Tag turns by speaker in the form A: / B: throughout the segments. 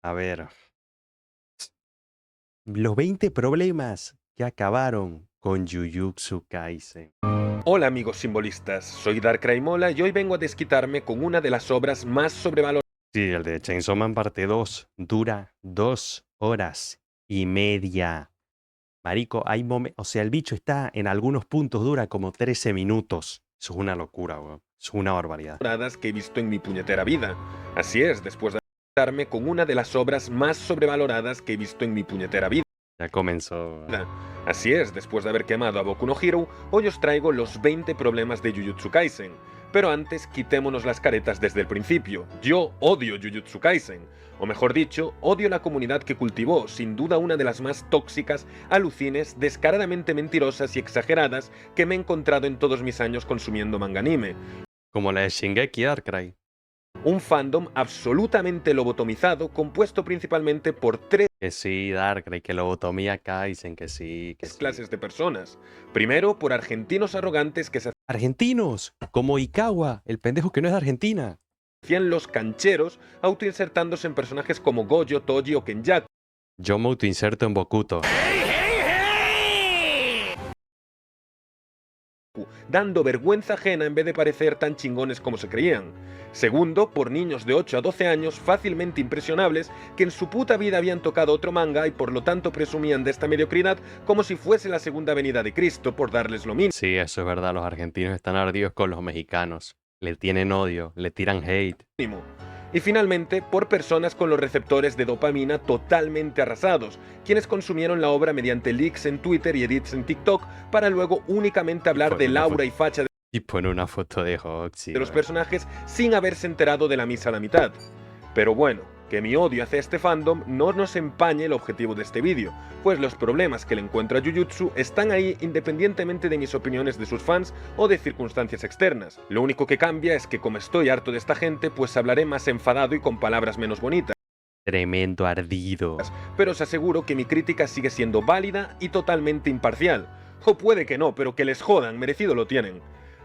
A: A ver, los 20 problemas que acabaron con Jujutsu Kaisen.
B: Hola amigos simbolistas, soy Darkrai Mola y hoy vengo a desquitarme con una de las obras más sobrevaloradas
A: Sí, el de Chainsaw Man parte 2 dura 2 horas y media. Marico, hay momentos, o sea, el bicho está en algunos puntos, dura como 13 minutos. Eso es una locura, weón. Es una barbaridad.
B: que he visto en mi puñetera vida. Así es, después de desquitarme con una de las obras más sobrevaloradas que he visto en mi puñetera vida.
A: Ya comenzó.
B: Así es, después de haber quemado a Boku no Hero, hoy os traigo los 20 problemas de Jujutsu Kaisen. Pero antes, quitémonos las caretas desde el principio. Yo odio Jujutsu Kaisen. O mejor dicho, odio la comunidad que cultivó, sin duda una de las más tóxicas, alucines, descaradamente mentirosas y exageradas que me he encontrado en todos mis años consumiendo manga anime.
A: Como la de Shingeki Darkrai.
B: Un fandom absolutamente lobotomizado, compuesto principalmente por tres
A: Que sí, Darkrai, que lobotomía Kaisen, que sí, que sí.
B: clases de personas. Primero, por argentinos arrogantes que se
A: Argentinos, como Ikawa, el pendejo que no es de Argentina.
B: hacían los cancheros, autoinsertándose en personajes como Gojo, Toji o Kenyaku,
A: Yo me autoinserto en Bokuto.
B: dando vergüenza ajena en vez de parecer tan chingones como se creían. Segundo, por niños de 8 a 12 años fácilmente impresionables que en su puta vida habían tocado otro manga y por lo tanto presumían de esta mediocridad como si fuese la segunda venida de Cristo, por darles lo mínimo.
A: Sí, eso es verdad, los argentinos están ardidos con los mexicanos. Le tienen odio, le tiran hate.
B: Y finalmente, por personas con los receptores de dopamina totalmente arrasados, quienes consumieron la obra mediante leaks en Twitter y edits en TikTok para luego únicamente hablar
A: Fue
B: del
A: una
B: aura y facha
A: Y pone una foto de Hoxie.
B: de los personajes sin haberse enterado de la misa a la mitad. Pero bueno, que mi odio hacia este fandom no nos empañe el objetivo de este vídeo, pues los problemas que le encuentro a Jujutsu están ahí independientemente de mis opiniones de sus fans o de circunstancias externas. Lo único que cambia es que como estoy harto de esta gente, pues hablaré más enfadado y con palabras menos bonitas.
A: Tremendo ardido.
B: Pero os aseguro que mi crítica sigue siendo válida y totalmente imparcial. O puede que no, pero que les jodan, merecido lo tienen.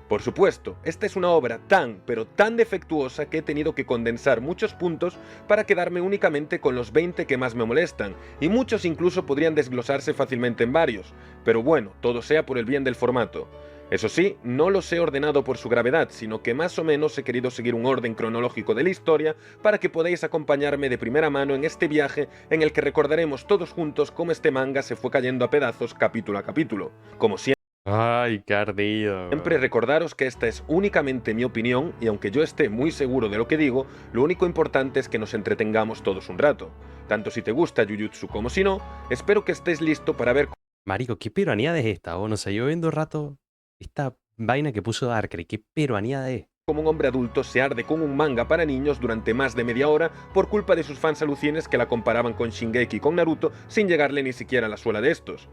B: Por supuesto, esta es una obra tan, pero tan defectuosa que he tenido que condensar muchos puntos para quedarme únicamente con los 20 que más me molestan, y muchos incluso podrían desglosarse fácilmente en varios, pero bueno, todo sea por el bien del formato. Eso sí, no los he ordenado por su gravedad, sino que más o menos he querido seguir un orden cronológico de la historia para que podáis acompañarme de primera mano en este viaje en el que recordaremos todos juntos cómo este manga se fue cayendo a pedazos capítulo a capítulo. Como siempre,
A: Ay, qué ardido.
B: recordaros que esta es únicamente mi opinión y aunque yo esté muy seguro de lo que digo, lo único importante es que nos entretengamos todos un rato. Tanto si te gusta Jujutsu como si no, espero que estés listo para ver
A: Marico, qué peruanía es esta, o no sé, yo viendo rato esta vaina que puso Darkrai, qué peruanía es.
B: cómo un hombre adulto se arde con un manga para niños durante más de media hora por culpa de sus fans alucines que la comparaban con Shingeki y con Naruto sin llegarle ni siquiera a la suela de estos.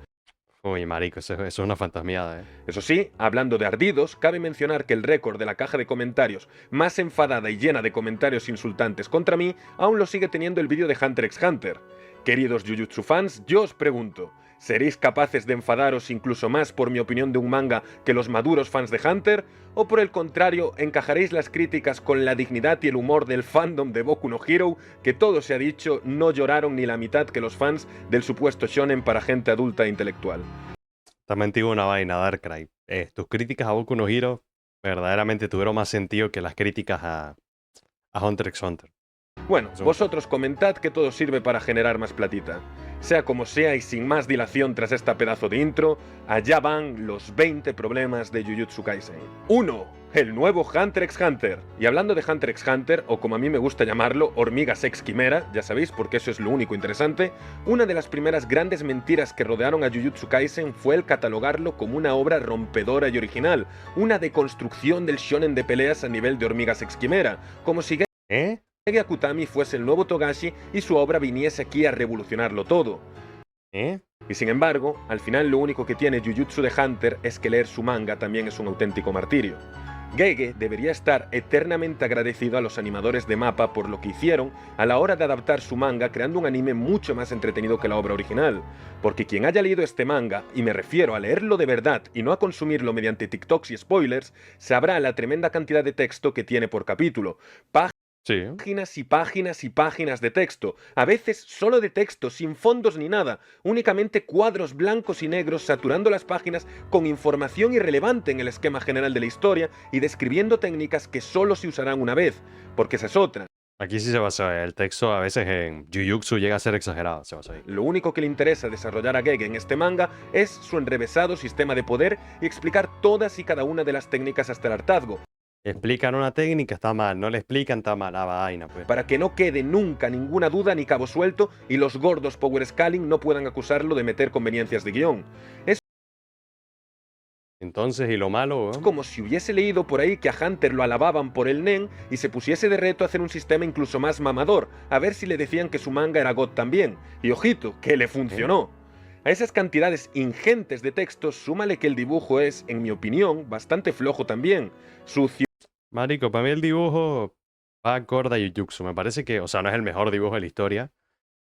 A: Uy, marico, eso es una fantasmiada,
B: Eso sí, hablando de ardidos, cabe mencionar que el récord de la caja de comentarios más enfadada y llena de comentarios insultantes contra mí aún lo sigue teniendo el vídeo de Hunter x Hunter. Queridos Jujutsu fans, yo os pregunto, ¿seréis capaces de enfadaros incluso más por mi opinión de un manga que los maduros fans de Hunter? ¿O por el contrario, encajaréis las críticas con la dignidad y el humor del fandom de Boku no Hero, que todo se ha dicho, no lloraron ni la mitad que los fans del supuesto shonen para gente adulta e intelectual?
A: También te digo una vaina, Darkrai. Tus críticas a Boku no Hero verdaderamente tuvieron más sentido que las críticas a Hunter x Hunter.
B: Bueno,
A: Eso-
B: vosotros comentad que todo sirve para generar más platita. Sea como sea y sin más dilación tras esta pedazo de intro, allá van los 20 problemas de Jujutsu Kaisen. 1. El nuevo Hunter x Hunter. Y hablando de Hunter x Hunter, o como a mí me gusta llamarlo, hormigas ex quimera, ya sabéis porque eso es lo único interesante, una de las primeras grandes mentiras que rodearon a Jujutsu Kaisen fue el catalogarlo como una obra rompedora y original, una deconstrucción del shonen de peleas a nivel de hormigas ex quimera, como si
A: ¿Eh?
B: Gege Akutami fuese el nuevo Togashi y su obra viniese aquí a revolucionarlo todo.
A: ¿Eh?
B: Y sin embargo, al final lo único que tiene Jujutsu de Hunter es que leer su manga también es un auténtico martirio. Gege debería estar eternamente agradecido a los animadores de MAPPA por lo que hicieron a la hora de adaptar su manga creando un anime mucho más entretenido que la obra original, porque quien haya leído este manga, y me refiero a leerlo de verdad y no a consumirlo mediante TikToks y spoilers, sabrá la tremenda cantidad de texto que tiene por capítulo,
A: Sí.
B: Páginas y páginas y páginas de texto, a veces solo de texto, sin fondos ni nada, únicamente cuadros blancos y negros saturando las páginas con información irrelevante en el esquema general de la historia y describiendo técnicas que solo se usarán una vez, porque esa es otra.
A: Aquí sí se basó. El texto a veces en Jujutsu llega a ser exagerado. Se basó ahí.
B: Lo único que le interesa desarrollar a Gege en este manga es su enrevesado sistema de poder y explicar todas y cada una de las técnicas hasta el hartazgo,
A: Explican una técnica, está mal. No le explican, está mal. La vaina, pues.
B: para que no quede nunca ninguna duda ni cabo suelto y los gordos Power Scaling no puedan acusarlo de meter conveniencias de guión. Es
A: Entonces, ¿y lo malo, weón?
B: como si hubiese leído por ahí que a Hunter lo alababan por el Nen y se pusiese de reto a hacer un sistema incluso más mamador, a ver si le decían que su manga era God también. Y ojito, que le funcionó. A esas cantidades ingentes de textos, súmale que el dibujo es, en mi opinión, bastante flojo también. Sucio,
A: Marico, para mí el dibujo va acorde a Jujutsu. Me parece que, o sea, no es el mejor dibujo de la historia,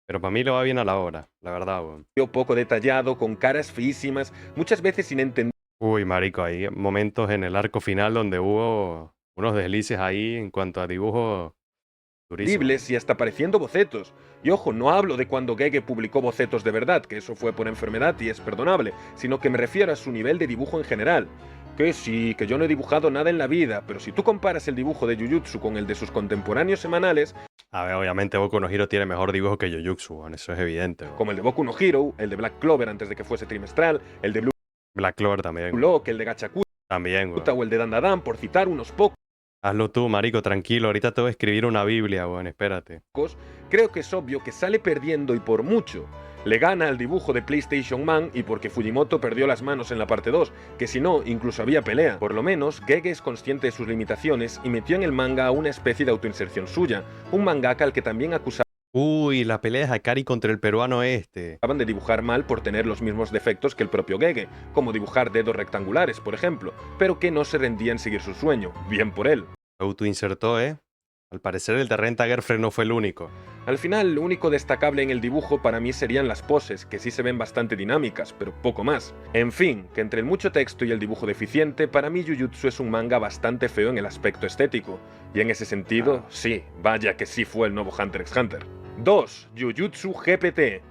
A: pero para mí lo va bien a la hora, la verdad, weón.
B: poco detallado, con caras feísimas, muchas veces sin entender.
A: Uy, marico, hay momentos en el arco final donde hubo unos deslices ahí en cuanto a dibujo durísimo.
B: Y hasta pareciendo bocetos. Y ojo, no hablo de cuando Gege publicó bocetos de verdad, que eso fue por enfermedad y es perdonable, sino que me refiero a su nivel de dibujo en general. Que sí, que yo no he dibujado nada en la vida, pero si tú comparas el dibujo de Jujutsu con el de sus contemporáneos semanales,
A: A ver, obviamente Boku no Hero tiene mejor dibujo que Jujutsu, weón, eso es evidente, weón.
B: como el de Boku no Hero, el de Black Clover antes de que fuese trimestral, el de Blue
A: Black Clover también,
B: Lock, el de Gachakuta
A: también, weón.
B: o el de Dandadan, por citar unos pocos,
A: Hazlo tú, marico, tranquilo, ahorita te voy a escribir una Biblia, weón, espérate.
B: creo que es obvio que sale perdiendo y por mucho. Le gana al dibujo de PlayStation Man y porque Fujimoto perdió las manos en la parte 2, que si no, incluso había pelea. Por lo menos, Gege es consciente de sus limitaciones y metió en el manga una especie de autoinserción suya, un mangaka al que también acusaban
A: Uy, la pelea de Hakari contra el peruano este.
B: de dibujar mal por tener los mismos defectos que el propio Gege, como dibujar dedos rectangulares, por ejemplo, pero que no se rendía en seguir su sueño, bien por él.
A: Autoinsertó, ¿eh? Al parecer el de Rent-A-Girlfriend no fue el único.
B: Al final, lo único destacable en el dibujo para mí serían las poses, que sí se ven bastante dinámicas, pero poco más. En fin, que entre el mucho texto y el dibujo deficiente, para mí Jujutsu es un manga bastante feo en el aspecto estético. Y en ese sentido, sí, vaya que sí fue el nuevo Hunter x Hunter. 2. Jujutsu GPT.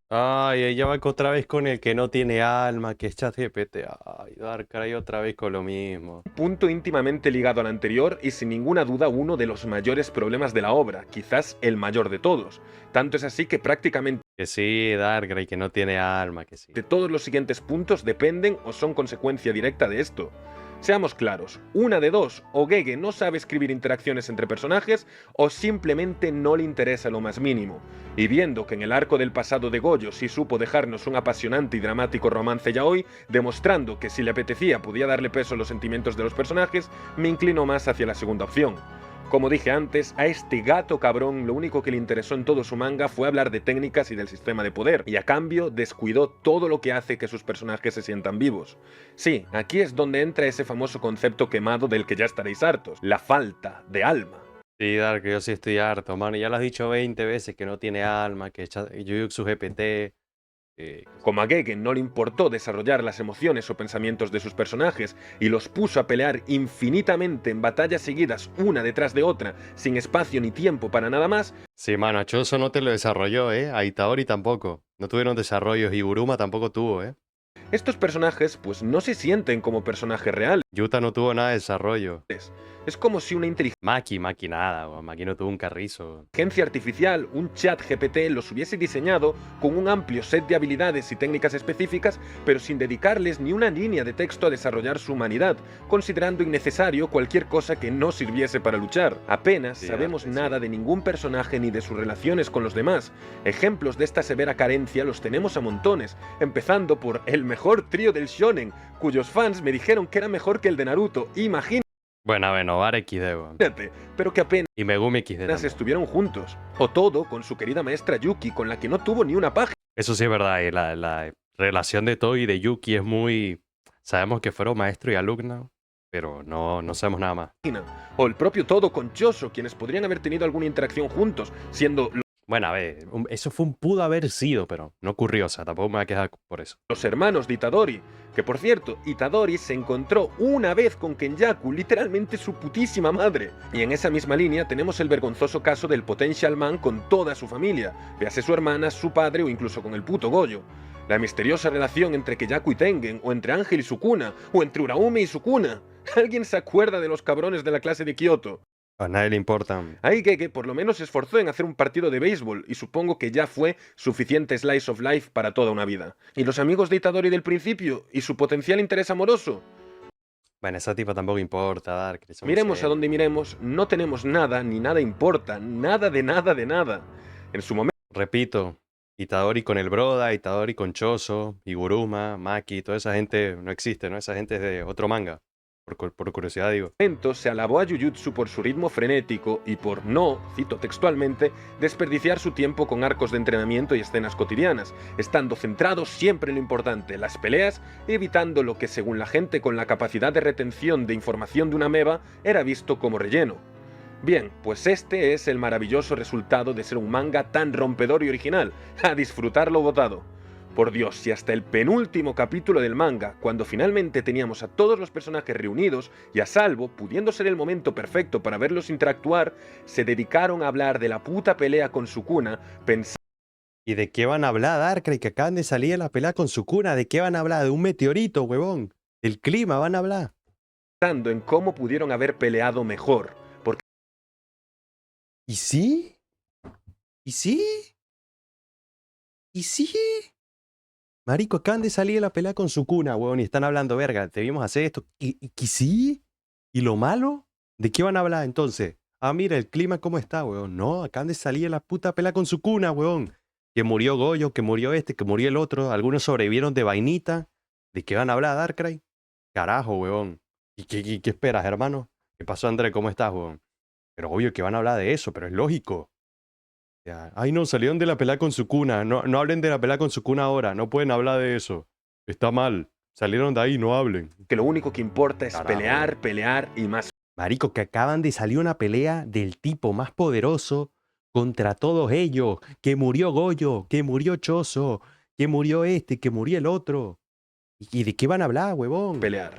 A: Ay, ella va otra vez con el que no tiene alma, que es ChatGPT. Ay, Darkrai otra vez con lo mismo.
B: Punto íntimamente ligado al anterior y sin ninguna duda uno de los mayores problemas de la obra, quizás el mayor de todos. Tanto es así que prácticamente
A: Que sí, Darkrai, que no tiene alma, que sí.
B: todos los siguientes puntos dependen o son consecuencia directa de esto. Seamos claros, una de dos, o Gege no sabe escribir interacciones entre personajes, o simplemente no le interesa lo más mínimo. Y viendo que en el arco del pasado de Gojo sí supo dejarnos un apasionante y dramático romance yaoi, demostrando que si le apetecía podía darle peso a los sentimientos de los personajes, me inclino más hacia la segunda opción. Como dije antes, a este gato cabrón lo único que le interesó en todo su manga fue hablar de técnicas y del sistema de poder, y a cambio descuidó todo lo que hace que sus personajes se sientan vivos. Sí, aquí es donde entra ese famoso concepto quemado del que ya estaréis hartos, la falta de alma.
A: Sí, Dark, yo sí estoy harto, mano. Ya lo has dicho 20 veces que no tiene alma, que Jujutsu GPT.
B: Como a Gege no le importó desarrollar las emociones o pensamientos de sus personajes y los puso a pelear infinitamente en batallas seguidas una detrás de otra, sin espacio ni tiempo para nada más,
A: Sí, mano, a Choso no te lo desarrolló, ¿eh? A Itaori tampoco. No tuvieron desarrollos y Uruma tampoco tuvo, ¿eh?
B: estos personajes pues no se sienten como personajes reales.
A: Yuta no tuvo nada de desarrollo.
B: Es como si una
A: Maki nada, weón. Maki no tuvo un carrizo.
B: inteligencia artificial, un chat GPT, los hubiese diseñado con un amplio set de habilidades y técnicas específicas, pero sin dedicarles ni una línea de texto a desarrollar su humanidad, considerando innecesario cualquier cosa que no sirviese para luchar. Apenas
A: Sí,
B: sabemos
A: sí.
B: nada de ningún personaje ni de sus relaciones con los demás. Ejemplos de esta severa carencia los tenemos a montones, empezando por el mejor trío del shonen, cuyos fans me dijeron que era mejor que el de Naruto, imagínate,
A: Bueno, Bar XD, weón.
B: pero que apenas
A: Y Megumi XD también.
B: estuvieron juntos. O todo con su querida maestra Yuki, con la que no tuvo ni una página.
A: Eso sí es verdad, y la relación de Toei y de Yuki es muy... Sabemos que fueron maestro y alumna, pero no sabemos nada más.
B: O el propio Todo con Choso, quienes podrían haber tenido alguna interacción juntos, siendo
A: Bueno, a ver, eso fue un pudo haber sido, pero no ocurrió, o sea, tampoco me voy a quejar por eso.
B: Los hermanos de Itadori, que por cierto, Itadori se encontró una vez con Kenyaku, literalmente su putísima madre. Y en esa misma línea tenemos el vergonzoso caso del Potential Man con toda su familia, véase su hermana, su padre o incluso con el puto Goyo. La misteriosa relación entre Kenyaku y Tengen, o entre Ángel y Sukuna, o entre Uraume y Sukuna. ¿Alguien se acuerda de los cabrones de la clase de Kyoto?
A: A nadie le importa.
B: Ahí Gege por lo menos se esforzó en hacer un partido de béisbol y supongo que ya fue suficiente slice of life para toda una vida. ¿Y los amigos de Itadori del principio? ¿Y su potencial interés amoroso?
A: Bueno, esa tipa tampoco importa, Dark.
B: Miremos a donde miremos, no tenemos nada ni nada importa, nada de nada de nada. En su momento...
A: Repito, Itadori con el Broda, Itadori con Choso, Higuruma, Maki, toda esa gente no existe, ¿no? Esa gente es de otro manga. Por curiosidad digo.
B: Se alabó a Jujutsu por su ritmo frenético y por no, cito textualmente, desperdiciar su tiempo con arcos de entrenamiento y escenas cotidianas, estando centrado siempre en lo importante, las peleas, evitando lo que según la gente con la capacidad de retención de información de una ameba era visto como relleno. Bien, pues este es el maravilloso resultado de ser un manga tan rompedor y original, a disfrutarlo botado. Por Dios, si hasta el penúltimo capítulo del manga, cuando finalmente teníamos a todos los personajes reunidos y a salvo, pudiendo ser el momento perfecto para verlos interactuar, se dedicaron a hablar de la puta pelea con Sukuna, pensando...
A: ¿Y de qué van a hablar, Darkrai? Que acaban de salir de la pelea con Sukuna. ¿De qué van a hablar? ¿De un meteorito, huevón? ¿Del clima van a hablar?
B: en cómo pudieron haber peleado mejor. Porque...
A: ¿Y sí? ¿Y sí? ¿Y sí? Marico, acaban de salir de la pelea con Sukuna, huevón, y están hablando, verga, debimos hacer esto. ¿Y sí? ¿Y lo malo? ¿De qué van a hablar entonces? Ah, mira, el clima cómo está, huevón. No, acaban de salir de la puta pelea con Sukuna, huevón. Que murió Goyo, que murió este, que murió el otro. Algunos sobrevivieron de vainita. ¿De qué van a hablar, Darkrai? Carajo, huevón. ¿Y qué esperas, hermano? ¿Qué pasó, André? ¿Cómo estás, huevón? Pero obvio que van a hablar de eso, pero es lógico. Ay, no, salieron de la pelea con Sukuna. No, no hablen de la pelea con Sukuna ahora. No pueden hablar de eso. Está mal. Salieron de ahí, no hablen.
B: Que lo único que importa es
A: Carajo.
B: pelear, pelear y más.
A: Marico, que acaban de salir una pelea del tipo más poderoso contra todos ellos. Que murió Goyo, que murió Choso, que murió este, que murió el otro. ¿Y de qué van a hablar, huevón?
B: Pelear.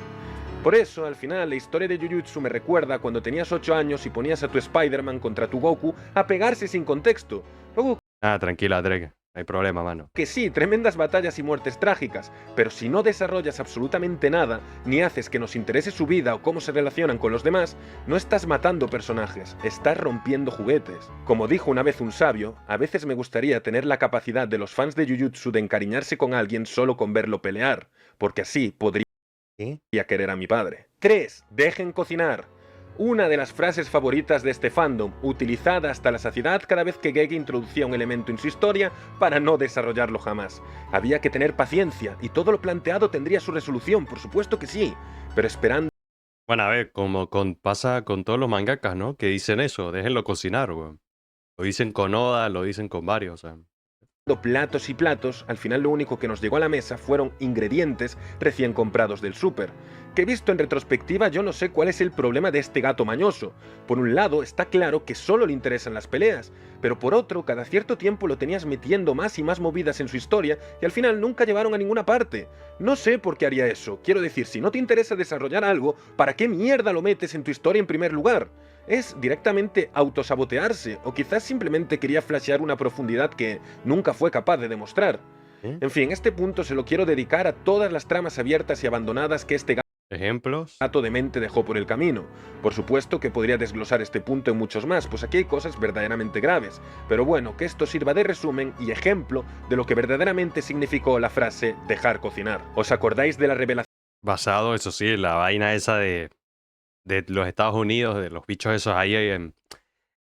B: Por eso, al final, la historia de Jujutsu me recuerda cuando tenías 8 años y ponías a tu Spider-Man contra tu Goku a pegarse sin contexto. Luego,
A: Tranquila, Drake. No hay problema, mano.
B: que sí, tremendas batallas y muertes trágicas, pero si no desarrollas absolutamente nada, ni haces que nos interese su vida o cómo se relacionan con los demás, no estás matando personajes, estás rompiendo juguetes. Como dijo una vez un sabio, a veces me gustaría tener la capacidad de los fans de Jujutsu de encariñarse con alguien solo con verlo pelear, porque así podría querer a mi padre. 3. Dejen cocinar. Una de las frases favoritas de este fandom, utilizada hasta la saciedad cada vez que Gege introducía un elemento en su historia para no desarrollarlo jamás. Había que tener paciencia y todo lo planteado tendría su resolución, por supuesto que sí, pero esperando...
A: Bueno, a ver, como pasa con todos los mangakas, ¿no? Que dicen eso, déjenlo cocinar, weón. Lo dicen con Oda, lo dicen con varios, o sea.
B: platos y platos, al final lo único que nos llegó a la mesa fueron ingredientes recién comprados del súper. Que visto en retrospectiva yo no sé cuál es el problema de este gato mañoso. Por un lado está claro que solo le interesan las peleas, pero por otro cada cierto tiempo lo tenías metiendo más y más movidas en su historia y al final nunca llevaron a ninguna parte. No sé por qué haría eso, quiero decir, si no te interesa desarrollar algo, ¿para qué mierda lo metes en tu historia en primer lugar? Es directamente autosabotearse, o quizás simplemente quería flashear una profundidad que nunca fue capaz de demostrar. En fin, este punto se lo quiero dedicar a todas las tramas abiertas y abandonadas que este
A: ¿Ejemplos?
B: gato de mente dejó por el camino. Por supuesto que podría desglosar este punto en muchos más, pues aquí hay cosas verdaderamente graves, pero bueno, que esto sirva de resumen y ejemplo de lo que verdaderamente significó la frase dejar cocinar. ¿Os acordáis de la revelación?
A: Basado, eso sí, en la vaina esa de los Estados Unidos, de los bichos esos ahí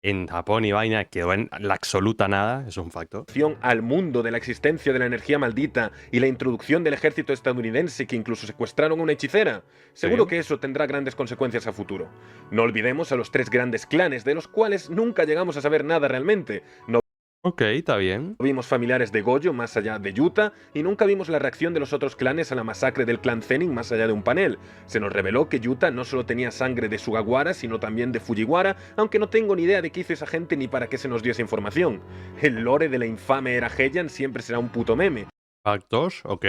A: en Japón y vaina, quedó en la absoluta nada, eso es un facto.
B: Al mundo de la existencia de la energía maldita y la introducción del ejército estadounidense que incluso secuestraron a una hechicera. Seguro que eso tendrá grandes consecuencias a futuro. No olvidemos a los 3 grandes clanes de los cuales nunca llegamos a saber nada realmente. No
A: Ok, está bien.
B: Vimos familiares de Gojo más allá de Yuta y nunca vimos la reacción de los otros clanes a la masacre del clan Zenin más allá de un panel. Se nos reveló que Yuta no solo tenía sangre de Sugawara, sino también de Fujiwara, aunque no tengo ni idea de qué hizo esa gente ni para qué se nos dio esa información. El lore de la infame era Heian siempre será un puto meme.
A: Factos, ok.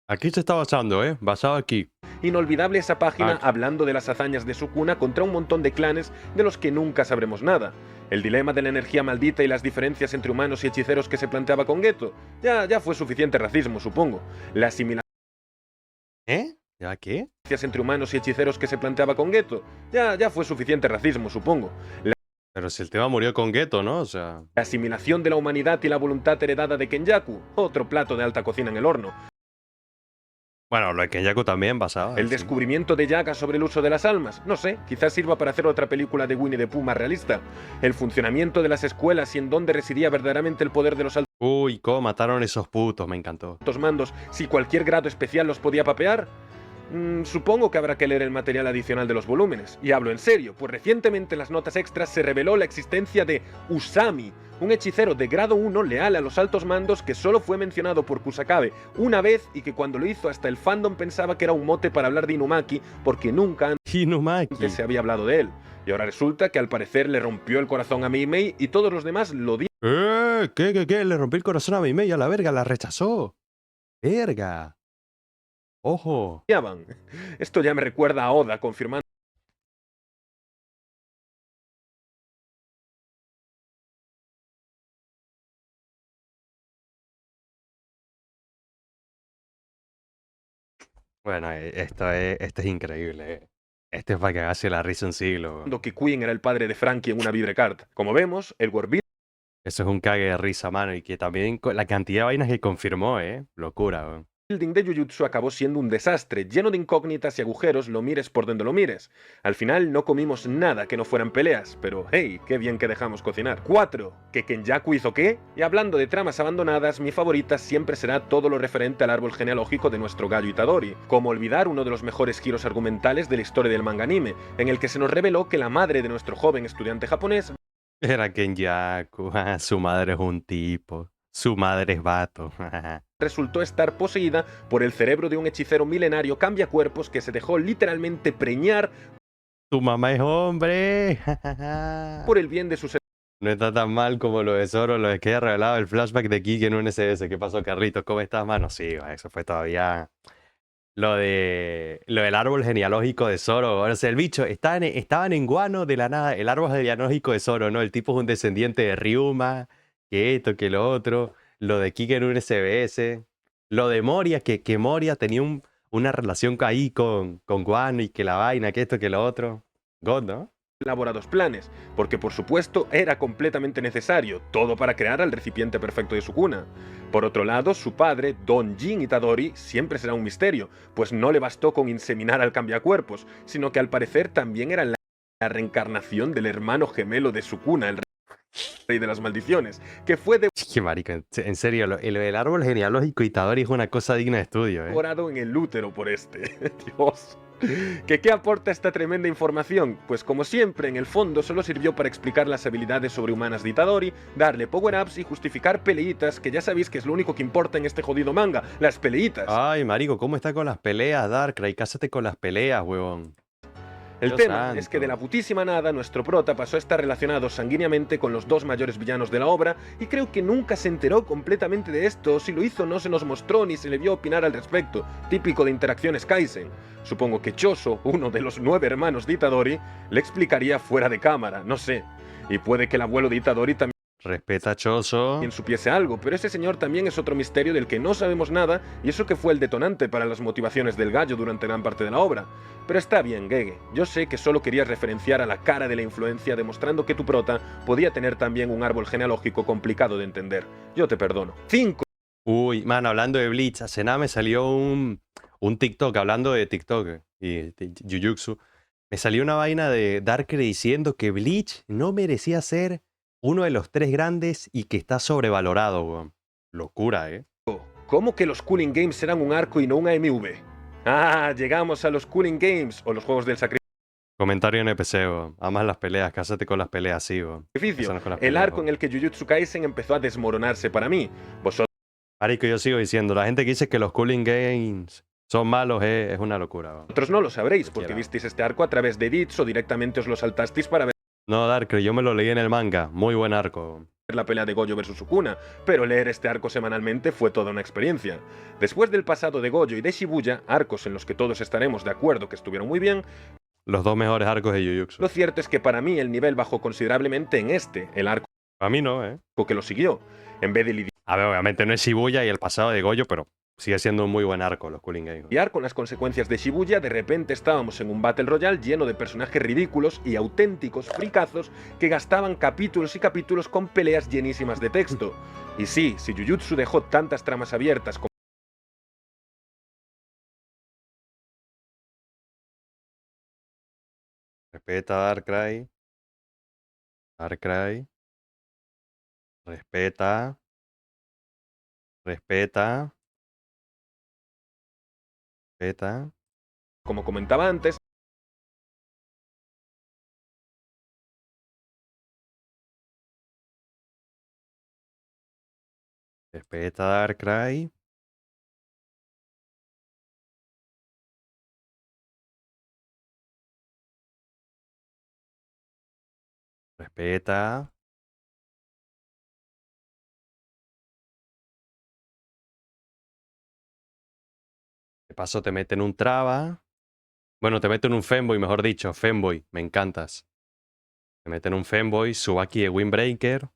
A: Aquí se está basando, Basado aquí.
B: Inolvidable esa página
A: Ah.
B: hablando de las hazañas de Sukuna contra un montón de clanes de los que nunca sabremos nada. El dilema de la energía maldita y las diferencias entre humanos y hechiceros que se planteaba con Geto. Ya fue suficiente racismo, supongo. La asimilación
A: ¿Ya qué?
B: entre humanos y hechiceros que se planteaba con Geto. Ya fue suficiente racismo, supongo.
A: Pero si el tema murió con Geto, ¿no? O sea...
B: La asimilación de la humanidad y la voluntad heredada de Kenjaku. Otro plato de alta cocina en el horno.
A: Bueno, lo de Kenjaku también basado.
B: El
A: sí.
B: descubrimiento de Yaga sobre el uso de las almas. No sé, quizás sirva para hacer otra película de Winnie the Pooh más realista. El funcionamiento de las escuelas y en dónde residía verdaderamente el poder de los
A: Uy, cómo mataron esos putos, me encantó.
B: altos mandos, si cualquier grado especial los podía papear. Supongo que habrá que leer el material adicional de los volúmenes. Y hablo en serio, pues recientemente en las notas extras se reveló la existencia de Usami, un hechicero de grado 1 leal a los altos mandos que solo fue mencionado por Kusakabe una vez y que cuando lo hizo hasta el fandom pensaba que era un mote para hablar de Inumaki porque nunca
A: Inumaki.
B: antes se había hablado de él. Y ahora resulta que al parecer le rompió el corazón a Mei y todos los demás lo
A: ¿Qué? Le rompí el corazón a mi media, a la verga, la rechazó. Verga. Ojo.
B: odiaban. Esto ya me recuerda a Oda confirmando
A: Bueno, esto es increíble. Este es para cagarse la risa un siglo.
B: que Queen era el padre de Frankie en una Vibrecard. Como vemos, el world
A: Eso es un cague de risa, mano. Y que también la cantidad de vainas que confirmó, Locura, weón.
B: building de Jujutsu acabó siendo un desastre, lleno de incógnitas y agujeros, lo mires por donde lo mires. Al final no comimos nada que no fueran peleas, pero hey, qué bien que dejamos cocinar. 4. ¿Que Kenjaku hizo qué? Y hablando de tramas abandonadas, mi favorita siempre será todo lo referente al árbol genealógico de nuestro gallo Itadori. Como olvidar uno de los mejores giros argumentales de la historia del manga anime, en el que se nos reveló que la madre de nuestro joven estudiante japonés
A: Era Kenjaku. Su madre es un tipo. Su madre es vato.
B: resultó estar poseída por el cerebro de un hechicero milenario cambiacuerpos que se dejó literalmente preñar
A: Tu mamá es hombre.
B: por el bien de sus
A: No está tan mal como lo de Zoro, lo de que haya revelado el flashback de Kiki en un SS. ¿Qué pasó, Carlitos? ¿Cómo estás, mano? Sí, eso fue todavía lo del árbol genealógico de Zoro. O sea, el bicho, estaban en Guano de la nada, el árbol genealógico de Zoro, ¿no? El tipo es un descendiente de Ryuma, que esto, que lo otro. Lo de Kiki en un SBS. Lo de Moria, que Moria tenía una relación ahí con Guano y que la vaina, que esto, que lo otro. God, ¿no?
B: elaborados planes, porque por supuesto era completamente necesario, todo para crear al recipiente perfecto de su cuna. Por otro lado, su padre, Don Jin Itadori, siempre será un misterio, pues no le bastó con inseminar al cambiacuerpos, sino que al parecer también era la reencarnación del hermano gemelo de su cuna, el rey de las maldiciones, que fue
A: Qué marica, en serio, el árbol genealógico Itadori es una cosa digna de estudio,
B: devorado en el útero por este. Dios. ¿Qué aporta esta tremenda información? Pues como siempre, en el fondo solo sirvió para explicar las habilidades sobrehumanas de Itadori, darle power-ups y justificar peleitas, que ya sabéis que es lo único que importa en este jodido manga, las peleitas.
A: Ay, marico, ¿cómo está con las peleas, Darkrai? Cásate con las peleas, huevón.
B: El
A: Dios
B: tema
A: santo.
B: es que de la putísima nada nuestro prota pasó a estar relacionado sanguíneamente con los dos mayores villanos de la obra y creo que nunca se enteró completamente de esto, si lo hizo no se nos mostró ni se le vio opinar al respecto, típico de interacciones Kaizen. Supongo que Choso, uno de los 9 hermanos de Itadori, le explicaría fuera de cámara, no sé. Y puede que el abuelo de Itadori también
A: Respeta a Choso.
B: supiese algo, pero ese señor también es otro misterio del que no sabemos nada y eso que fue el detonante para las motivaciones del gallo durante gran parte de la obra. Pero está bien, Gege, yo sé que solo querías referenciar a la cara de la influencia demostrando que tu prota podía tener también un árbol genealógico complicado de entender. Yo te perdono. 5.
A: Uy, man, hablando de Bleach, hace nada me salió un TikTok, hablando de TikTok y de Jujutsu. Me salió una vaina de Darkrai diciendo que Bleach no merecía ser uno de los 3 grandes y que está sobrevalorado, weón. Locura,
B: ¿Cómo que los Cooling Games serán un arco y no un AMV? Ah, llegamos a los Cooling Games, o los Juegos del Sacrificio.
A: Comentario NPC, weón. Amas las peleas, cásate con las peleas, sí, weón.
B: Sacrificio.
A: Con las
B: El
A: peleas,
B: arco en
A: weón.
B: el que Jujutsu Kaisen empezó a desmoronarse para mí. Vosotros
A: Marico, yo sigo diciendo, la gente que dice que los Cooling Games son malos es una locura, weón.
B: no lo sabréis porque
A: Cualquiera.
B: visteis este arco a través de edits o directamente os lo saltasteis para ver
A: No, Darkrai, yo me lo leí en el manga. Muy buen arco, weón.
B: la pelea de Gojo versus Sukuna, pero leer este arco semanalmente fue toda una experiencia. Después del pasado de Gojo y de Shibuya, arcos en los que todos estaremos de acuerdo que estuvieron muy bien,
A: Los dos mejores arcos de Jujutsu.
B: lo cierto es que para mí el nivel bajó considerablemente en este, el arco
A: A mí no, ¿eh?
B: que lo siguió. En vez de lidiar
A: A ver, obviamente no es Shibuya y el pasado de Gojo, pero sigue siendo un muy buen arco los Cooling Games.
B: con las consecuencias de Shibuya, de repente estábamos en un Battle Royale lleno de personajes ridículos y auténticos fricazos que gastaban capítulos y capítulos con peleas llenísimas de texto. Y sí, si Jujutsu dejó tantas tramas abiertas como
A: Respeta a Darkrai. Darkrai. Respeta. Respeta. Respeta.
B: como comentaba antes,
A: Respeta a Darkrai. Respeta. De paso te meten un traba. Bueno, te meten un Femboy, mejor dicho. Femboy, me encantas. Te meten un Femboy, Tsubaki de Windbreaker.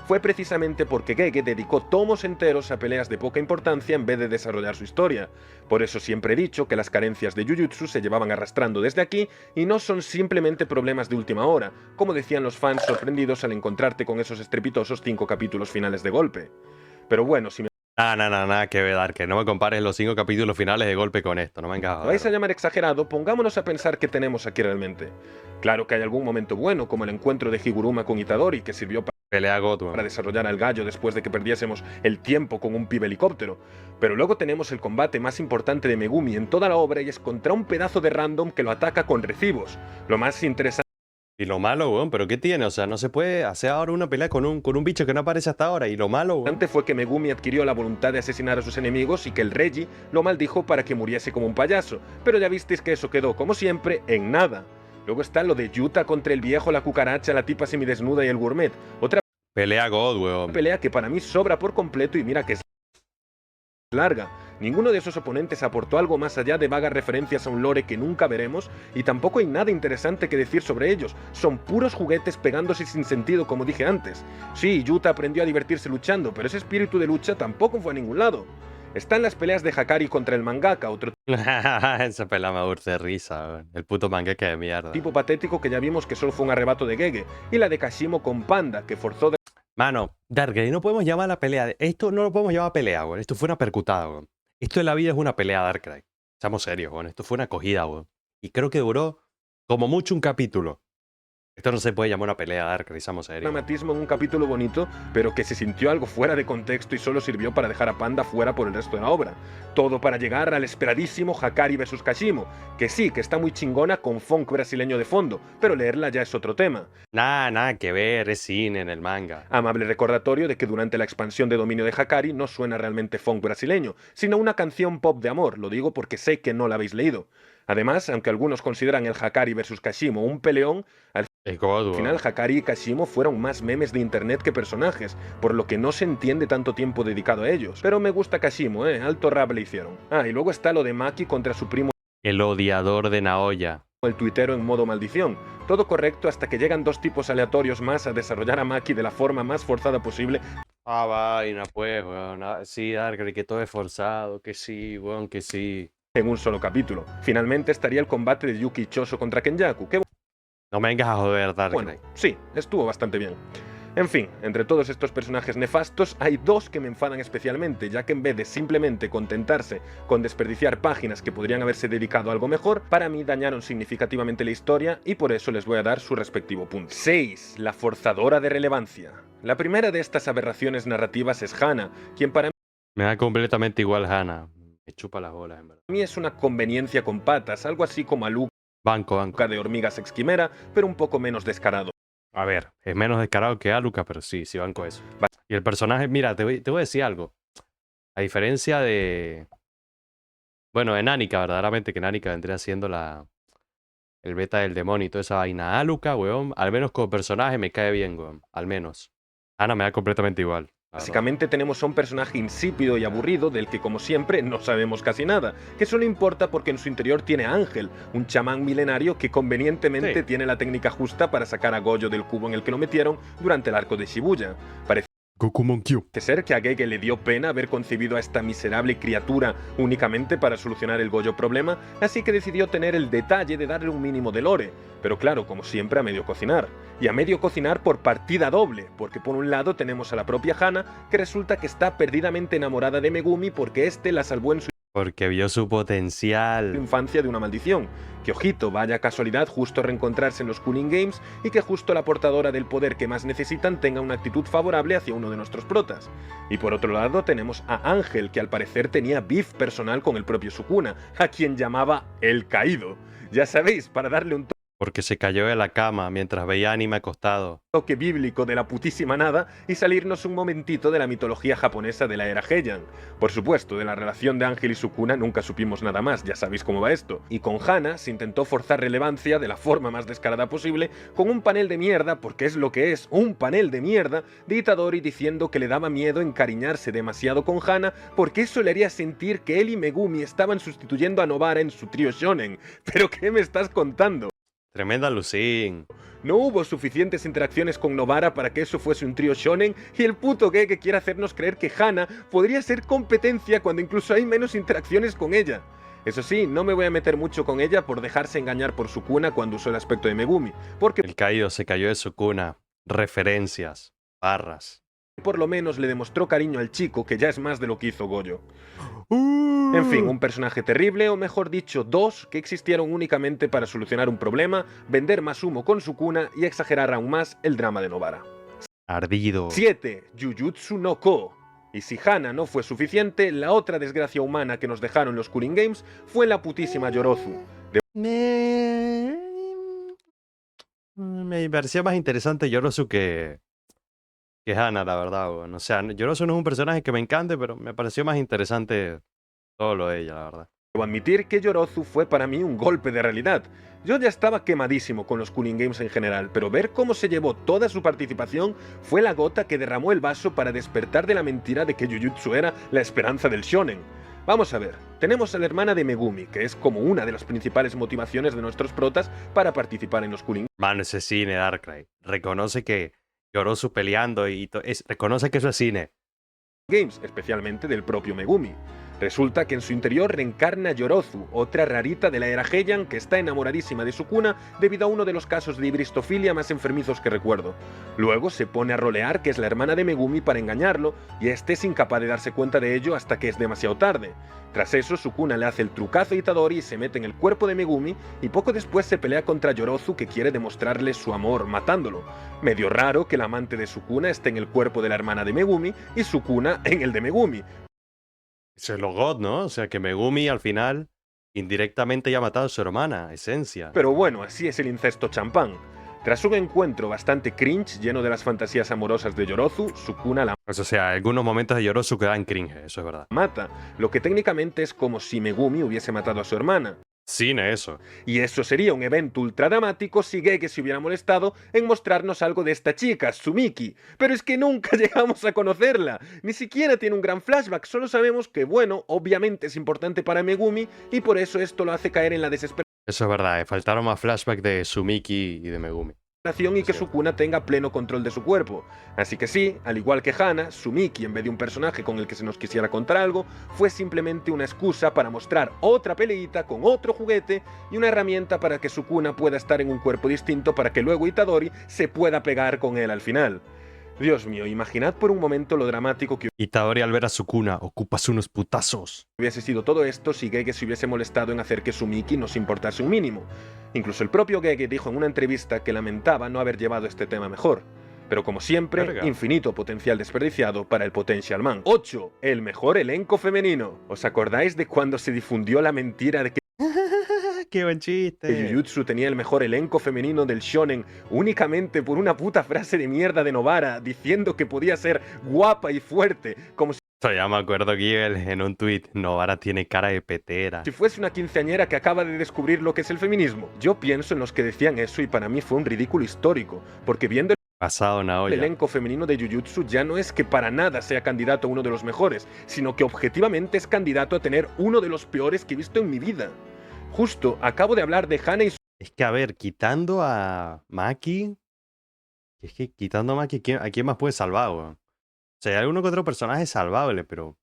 B: fue precisamente porque Gege dedicó tomos enteros a peleas de poca importancia en vez de desarrollar su historia. Por eso siempre he dicho que las carencias de Jujutsu se llevaban arrastrando desde aquí y no son simplemente problemas de última hora, como decían los fans sorprendidos al encontrarte con esos estrepitosos 5 capítulos finales de golpe. Pero bueno, si me
A: Nada que ver, Dark. No me compares los 5 capítulos finales de golpe con esto. No me vengas a
B: vais a
A: joder.
B: llamar exagerado, pongámonos a pensar qué tenemos aquí realmente. Claro que hay algún momento bueno, como el encuentro de Higuruma con Itadori, que sirvió
A: Pelea God, weón.
B: para desarrollar al gallo después de que perdiésemos el tiempo con un pibe helicóptero. Pero luego tenemos el combate más importante de Megumi en toda la obra y es contra un pedazo de random que lo ataca con recibos. Lo más interesante
A: Y lo malo, weón, ¿pero qué tiene? O sea, no se puede hacer ahora una pelea con un bicho que no aparece hasta ahora. Y lo malo, weón.
B: fue que Megumi adquirió la voluntad de asesinar a sus enemigos y que el Reggie lo maldijo para que muriese como un payaso. Pero ya visteis que eso quedó, como siempre, en nada. Luego está lo de Yuta contra el viejo, la cucaracha, la tipa semidesnuda y el gourmet. Otra
A: Pelea God, weón.
B: pelea que para mí sobra por completo y mira que es larga. Ninguno de esos oponentes aportó algo más allá de vagas referencias a un lore que nunca veremos y tampoco hay nada interesante que decir sobre ellos. Son puros juguetes pegándose sin sentido, como dije antes. Sí, Yuta aprendió a divertirse luchando, pero ese espíritu de lucha tampoco fue a ningún lado. Están las peleas de Hakari contra el mangaka, otro
A: Esa pelea me aburre de risa, weón. El puto mangaka de mierda.
B: tipo patético que ya vimos que solo fue un arrebato de Gege, y la de Kashimo con Panda, que forzó de
A: Mano, Darkrai, no podemos llamar la pelea. Esto no lo podemos llamar pelea, weón. Esto fue una percutada, weón. Esto de la vida es una pelea, Darkrai. Seamos serios, weón. Esto fue una acogida, weón. Y creo que duró como mucho un capítulo. Esto no se puede llamar una pelea, Darkrai. Seamos serios.
B: dramatismo en un capítulo bonito, pero que se sintió algo fuera de contexto y solo sirvió para dejar a Panda fuera por el resto de la obra. Todo para llegar al esperadísimo Hakari vs Kashimo, que sí, que está muy chingona con funk brasileño de fondo, pero leerla ya es otro tema.
A: Nada que ver, es cine en el manga.
B: Amable recordatorio de que durante la expansión de dominio de Hakari no suena realmente funk brasileño, sino una canción pop de amor, lo digo porque sé que no la habéis leído. Además, aunque algunos consideran el Hakari vs Kashimo un peleón, al
A: Es God, weón.
B: final Hakari y Kashimo fueron más memes de internet que personajes, por lo que no se entiende tanto tiempo dedicado a ellos. Pero me gusta Kashimo, alto rap le hicieron. Y luego está lo de Maki contra su primo
A: El odiador de Naoya.
B: el tuitero en modo maldición. Todo correcto hasta que llegan dos tipos aleatorios más a desarrollar a Maki de la forma más forzada posible
A: Ah, vaina, pues, weón. Sí, Darkrai, que todo es forzado, que sí, weón, que sí.
B: en un solo capítulo. Finalmente estaría el combate de Yuki Choso contra Kenyaku, que
A: No me vengas a joder, Darkrai.
B: bueno, sí, estuvo bastante bien. En fin, entre todos estos personajes nefastos hay dos que me enfadan especialmente, ya que en vez de simplemente contentarse con desperdiciar páginas que podrían haberse dedicado a algo mejor, para mí dañaron significativamente la historia y por eso les voy a dar su respectivo punto. 6. La forzadora de relevancia. La primera de estas aberraciones narrativas es Hana, quien para
A: Me da completamente igual Hana. Me chupa las bolas, en verdad.
B: mí es una conveniencia con patas, algo así como Aluka
A: Banco.
B: de hormigas exquimera, pero un poco menos descarado.
A: A ver, es menos descarado que Aluka, pero sí, banco eso. Y el personaje, mira, te voy a decir algo. A diferencia de... Bueno, de Nánica, verdaderamente, que Nánica vendría siendo el beta del demonio y toda esa vaina. Aluka, weón, al menos como personaje me cae bien, weón. Al menos. Ana me da completamente igual.
B: Básicamente tenemos a un personaje insípido y aburrido del que, como siempre, no sabemos casi nada, que solo importa porque en su interior tiene a Ángel, un chamán milenario que convenientemente tiene la técnica justa para sacar a Gojo del cubo en el que lo metieron durante el arco de Shibuya. Parece ser que a Gege le dio pena haber concebido a esta miserable criatura únicamente para solucionar el Gojo problema, así que decidió tener el detalle de darle un mínimo de lore, pero claro, como siempre a medio cocinar. Y a medio cocinar por partida doble, porque por un lado tenemos a la propia Hana, que resulta que está perdidamente enamorada de Megumi porque este la salvó en su
A: porque vio su potencial.
B: infancia de una maldición. Que ojito, vaya casualidad justo reencontrarse en los Cooling Games y que justo la portadora del poder que más necesitan tenga una actitud favorable hacia uno de nuestros protas. Y por otro lado tenemos a Ángel, que al parecer tenía beef personal con el propio Sukuna, a quien llamaba El Caído. Ya sabéis, para darle un
A: Porque se cayó de la cama mientras veía anime acostado.
B: toque bíblico de la putísima nada y salirnos un momentito de la mitología japonesa de la era Heian. Por supuesto, de la relación de Ángel y Sukuna nunca supimos nada más, ya sabéis cómo va esto. Y con Hana se intentó forzar relevancia de la forma más descarada posible con un panel de mierda, porque es lo que es, un panel de mierda, de Itadori diciendo que le daba miedo encariñarse demasiado con Hana porque eso le haría sentir que él y Megumi estaban sustituyendo a Nobara en su trío shonen. ¿Pero qué me estás contando?
A: Tremenda Lucín.
B: No hubo suficientes interacciones con Nobara para que eso fuese un trío shonen y el puto Gege quiere hacernos creer que Hana podría ser competencia cuando incluso hay menos interacciones con ella. Eso sí, no me voy a meter mucho con ella por dejarse engañar por Sukuna cuando usó el aspecto de Megumi, porque
A: El caído se cayó de Sukuna. Referencias. Barras.
B: por lo menos le demostró cariño al chico, que ya es más de lo que hizo Gojo. En fin, un personaje terrible, o mejor dicho, dos, que existieron únicamente para solucionar un problema, vender más humo con Sukuna y exagerar aún más el drama de Nobara.
A: Ardido.
B: 7. Jujutsu no Ko. Y si Hana no fue suficiente, la otra desgracia humana que nos dejaron los Cooling Games fue la putísima Yorozu.
A: Me parecía más interesante Yorozu que Hana, la verdad, weón. O sea, Yorozu no es un personaje que me encante, pero me pareció más interesante todo lo de ella, la verdad.
B: Debo admitir que Yorozu fue para mí un golpe de realidad. Yo ya estaba quemadísimo con los Cooling Games en general, pero ver cómo se llevó toda su participación fue la gota que derramó el vaso para despertar de la mentira de que Jujutsu era la esperanza del shonen. Vamos a ver, tenemos a la hermana de Megumi, que es como una de las principales motivaciones de nuestros protas para participar en los Cooling
A: Mano, ese cine, Darkrai. Reconoce que Yorozu peleando y reconoce que eso es cine.
B: Games, especialmente del propio Megumi. Resulta que en su interior reencarna Yorozu, otra rarita de la era Heian que está enamoradísima de Sukuna debido a uno de los casos de hibristofilia más enfermizos que recuerdo. Luego se pone a rolear que es la hermana de Megumi para engañarlo, y este es incapaz de darse cuenta de ello hasta que es demasiado tarde. Tras eso, Sukuna le hace el trucazo a Itadori y se mete en el cuerpo de Megumi, y poco después se pelea contra Yorozu, que quiere demostrarle su amor matándolo. Medio raro que el amante de Sukuna esté en el cuerpo de la hermana de Megumi y Sukuna en el de Megumi.
A: Eso es lo God, ¿no? O sea, que Megumi al final indirectamente ya ha matado a su hermana, esencia.
B: Pero bueno, así es el incesto champán. Tras un encuentro bastante cringe, lleno de las fantasías amorosas de Yorozu, Sukuna la
A: O sea, algunos momentos de Yorozu quedan cringe, eso es verdad.
B: mata, lo que técnicamente es como si Megumi hubiese matado a su hermana.
A: Cine, eso.
B: Y eso sería un evento ultra dramático si Gege se hubiera molestado en mostrarnos algo de esta chica, Sumiki. Pero es que nunca llegamos a conocerla. Ni siquiera tiene un gran flashback, solo sabemos que, bueno, obviamente es importante para Megumi y por eso esto lo hace caer en la desesperación
A: Eso es verdad, faltaron más flashbacks de Sumiki y de Megumi.
B: y que Sukuna tenga pleno control de su cuerpo. Así que sí, al igual que Hana, Sumiki, en vez de un personaje con el que se nos quisiera contar algo, fue simplemente una excusa para mostrar otra peleita con otro juguete y una herramienta para que Sukuna pueda estar en un cuerpo distinto para que luego Itadori se pueda pegar con él al final. Dios mío, imaginad por un momento lo dramático que
A: Itadori al ver a Sukuna, ocupas unos putazos.
B: hubiese sido todo esto si Gege se hubiese molestado en hacer que Sumiki nos importase un mínimo. Incluso el propio Gege dijo en una entrevista que lamentaba no haber llevado este tema mejor. Pero como siempre,
A: Verga.
B: infinito potencial desperdiciado para el Potential Man. 8. El mejor elenco femenino. ¿Os acordáis de cuando se difundió la mentira de que
A: ¡Qué buen
B: que
A: chiste!
B: Jujutsu tenía el mejor elenco femenino del shonen únicamente por una puta frase de mierda de Novara diciendo que podía ser guapa y fuerte, como
A: Ya me acuerdo que en un tuit, Novara tiene cara de petera.
B: si fuese una quinceañera que acaba de descubrir lo que es el feminismo. Yo pienso en los que decían eso y para mí fue un ridículo histórico, porque viendo
A: Pasado una
B: el
A: olla.
B: elenco femenino de Jujutsu ya no es que para nada sea candidato a uno de los mejores, sino que objetivamente es candidato a tener uno de los peores que he visto en mi vida. Justo acabo de hablar de Hana y
A: Es que, a ver, quitando a Maki, es que quitando a Maki, ¿a quién más puede salvar, weón? O sea, hay alguno que otro personaje salvable, pero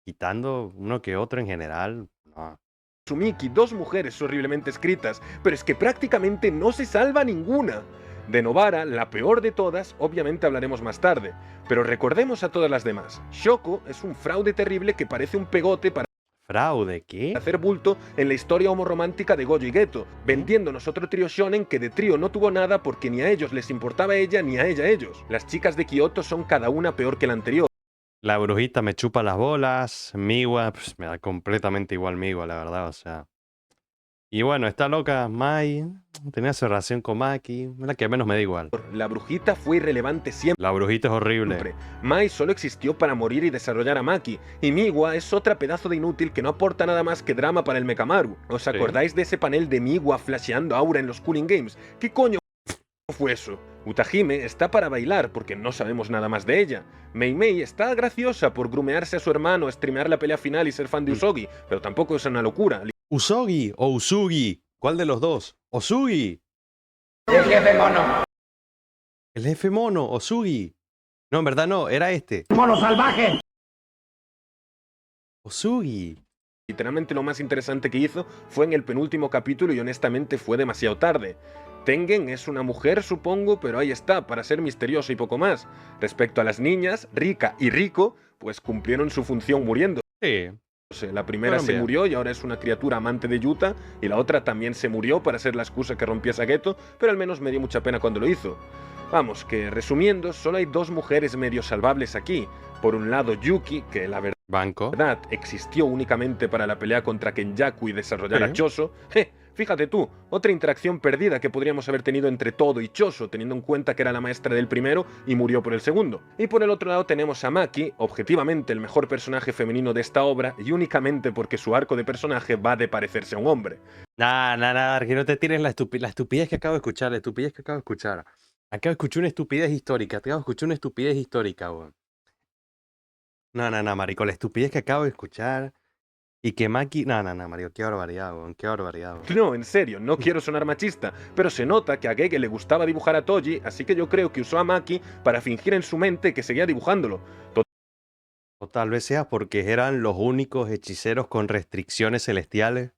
A: quitando uno que otro en general, no.
B: Tsumiki, dos mujeres horriblemente escritas, pero es que prácticamente no se salva ninguna. De Novara, la peor de todas, obviamente hablaremos más tarde, pero recordemos a todas las demás. Shoko es un fraude terrible que parece un pegote para
A: ¿Fraude? ¿Qué?
B: hacer bulto en la historia homorromántica de Gojo y Geto, vendiéndonos otro trío shonen que de trío no tuvo nada porque ni a ellos les importaba ella ni a ella a ellos. Las chicas de Kyoto son cada una peor que la anterior.
A: La brujita me chupa las bolas, Miwa, pues, me da completamente igual Miwa, la verdad, o sea. Y bueno, esta loca, Mai, tenía su relación con Maki, es la que menos me da igual.
B: La brujita fue irrelevante siempre.
A: La brujita es horrible.
B: Mai solo existió para morir y desarrollar a Maki, y Miwa es otra pedazo de inútil que no aporta nada más que drama para el Mekamaru. ¿Os acordáis de ese panel de Miwa flasheando aura en los Cooling Games? ¿Qué coño fue eso? Utahime está para bailar porque no sabemos nada más de ella. Mei Mei está graciosa por grumearse a su hermano, streamear la pelea final y ser fan de Usogi, pero tampoco es una locura.
A: ¿Usogi o Usugi? ¿Cuál de los dos? ¡Osugi!
C: El jefe mono.
A: El jefe mono, Osugi. No, en verdad no, era este.
C: Mono salvaje.
A: Osugi.
B: Literalmente lo más interesante que hizo fue en el penúltimo capítulo y honestamente fue demasiado tarde. Tengen es una mujer, supongo, pero ahí está, para ser misteriosa y poco más. Respecto a las niñas, Rika y Riko, pues cumplieron su función muriendo.
A: Sí.
B: La primera se murió y ahora es una criatura amante de Yuta, y la otra también se murió para ser la excusa que rompiese a Geto, pero al menos me dio mucha pena cuando lo hizo. Vamos, que resumiendo, solo hay dos mujeres medio salvables aquí. Por un lado Yuki, que la verdad existió únicamente para la pelea contra Kenjaku y desarrollar a Choso. Fíjate tú, otra interacción perdida que podríamos haber tenido entre Todo y Choso, teniendo en cuenta que era la maestra del primero y murió por el segundo. Y por el otro lado tenemos a Maki, objetivamente el mejor personaje femenino de esta obra, y únicamente porque su arco de personaje va de parecerse a un hombre.
A: Nada, que no te tires la estupidez que acabo de escuchar, Acabo de escuchar una estupidez histórica, weón. No, marico, la estupidez que acabo de escuchar. Y que Maki... No, marico, qué barbaridad, weón, qué barbaridad, weón.
B: No, en serio, no quiero sonar machista, pero se nota que a Gege le gustaba dibujar a Toji, así que yo creo que usó a Maki para fingir en su mente que seguía dibujándolo.
A: O tal vez sea porque eran los únicos hechiceros con restricciones celestiales.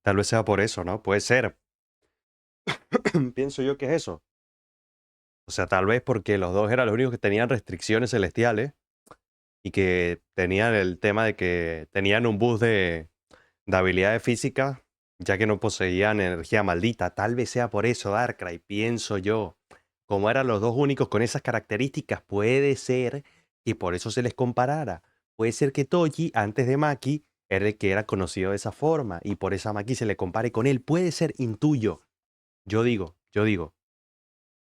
A: Tal vez sea por eso, ¿no? Puede ser. Pienso yo que es eso. O sea, tal vez porque los dos eran los únicos que tenían restricciones celestiales y que tenían el tema de que tenían un boost de habilidades físicas, ya que no poseían energía maldita. Tal vez sea por eso, Darkrai, pienso yo. Como eran los dos únicos con esas características, puede ser que por eso se les comparara. Puede ser que Toji, antes de Maki, era el que era conocido de esa forma y por esa Maki se le compare con él. Puede ser, intuyo. Yo digo.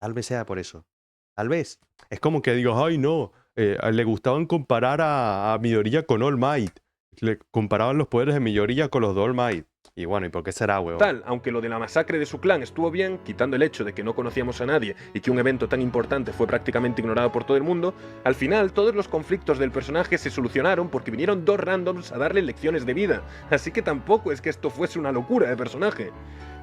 A: Tal vez sea por eso. Tal vez. Es como que digo, ay no, le gustaban comparar a Midoriya con All Might. Le comparaban los poderes de Midoriya con los de All Might. Y bueno, ¿y por qué será, weón?
B: Aunque lo de la masacre de su clan estuvo bien, quitando el hecho de que no conocíamos a nadie y que un evento tan importante fue prácticamente ignorado por todo el mundo, al final todos los conflictos del personaje se solucionaron porque vinieron dos randoms a darle lecciones de vida, así que tampoco es que esto fuese una locura de personaje.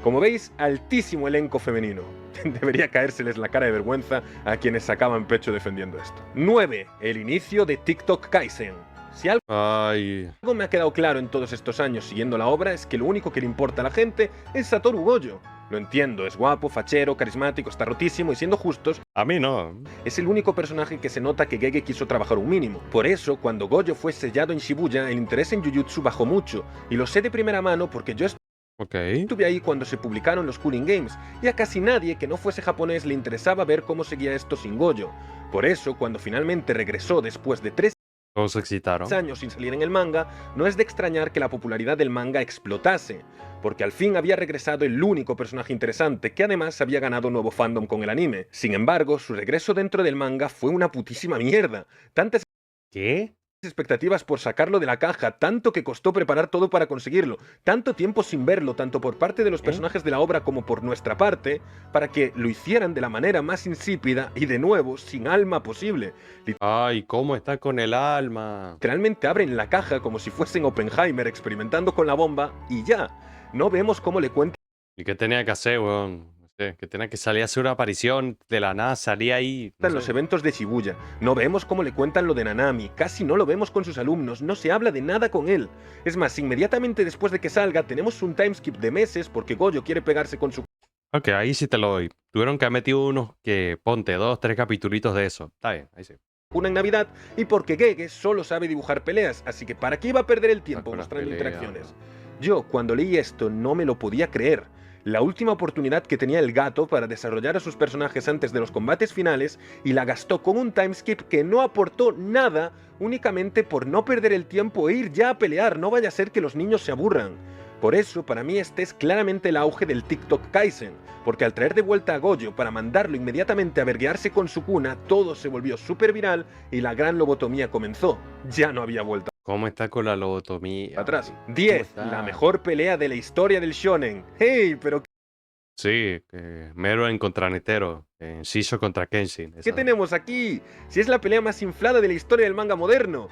B: Como veis, altísimo elenco femenino. Debería caérseles la cara de vergüenza a quienes sacaban pecho defendiendo esto. 9. El inicio de TikTok Kaisen. Si algo me ha quedado claro en todos estos años siguiendo la obra es que lo único que le importa a la gente es Satoru Gojo. Lo entiendo, es guapo, fachero, carismático, está rotísimo y siendo justos,
A: a mí no.
B: Es el único personaje que se nota que Gege quiso trabajar un mínimo. Por eso, cuando Gojo fue sellado en Shibuya, el interés en Jujutsu bajó mucho. Y lo sé de primera mano porque yo estuve ahí cuando se publicaron los Cooling Games, y a casi nadie que no fuese japonés le interesaba ver cómo seguía esto sin Gojo. Por eso, cuando finalmente regresó después de 3
A: Todos se excitaron.
B: años sin salir en el manga, no es de extrañar que la popularidad del manga explotase, porque al fin había regresado el único personaje interesante que además había ganado nuevo fandom con el anime. Sin embargo, su regreso dentro del manga fue una putísima mierda. Tantas
A: ¿Qué?
B: expectativas por sacarlo de la caja, tanto que costó preparar todo para conseguirlo, tanto tiempo sin verlo, tanto por parte de los personajes de la obra como por nuestra parte, para que lo hicieran de la manera más insípida y de nuevo sin alma posible.
A: Ay, ¿cómo está con el alma?
B: Literalmente abren la caja como si fuesen Oppenheimer experimentando con la bomba y ya. No vemos cómo le cuentan
A: ¿Y qué tenía que hacer, weón? No sé, que tenía que salir a hacer una aparición de la nada, salía ahí. No
B: los
A: sé.
B: eventos de Shibuya. No vemos cómo le cuentan lo de Nanami. Casi no lo vemos con sus alumnos. No se habla de nada con él. Es más, inmediatamente después de que salga, tenemos un timeskip de meses porque Gojo quiere pegarse con su
A: Ok, ahí sí te lo doy. Tuvieron que haber metido unos que, ponte, 2, 3 capitulitos de eso. Está bien, ahí sí.
B: cuna en Navidad y porque Gege solo sabe dibujar peleas. Así que ¿para qué iba a perder el tiempo
A: Con las
B: mostrando
A: peleas,
B: interacciones? Yo, cuando leí esto, no me lo podía creer. La última oportunidad que tenía el gato para desarrollar a sus personajes antes de los combates finales y la gastó con un timeskip que no aportó nada únicamente por no perder el tiempo e ir ya a pelear, no vaya a ser que los niños se aburran. Por eso, para mí este es claramente el auge del TikTok Kaizen, porque al traer de vuelta a Gojo para mandarlo inmediatamente a verguearse con su cuna, todo se volvió súper viral y la gran lobotomía comenzó. Ya no había vuelta
A: ¿Cómo está con la lobotomía?
B: atrás.
A: ¿Cómo
B: 10.
A: está?
B: La mejor pelea de la historia del shonen. ¡Hey! Pero
A: Sí, Mero en contra Netero, Shiso contra Kenshin.
B: ¿qué tenemos aquí? Si es la pelea más inflada de la historia del manga moderno.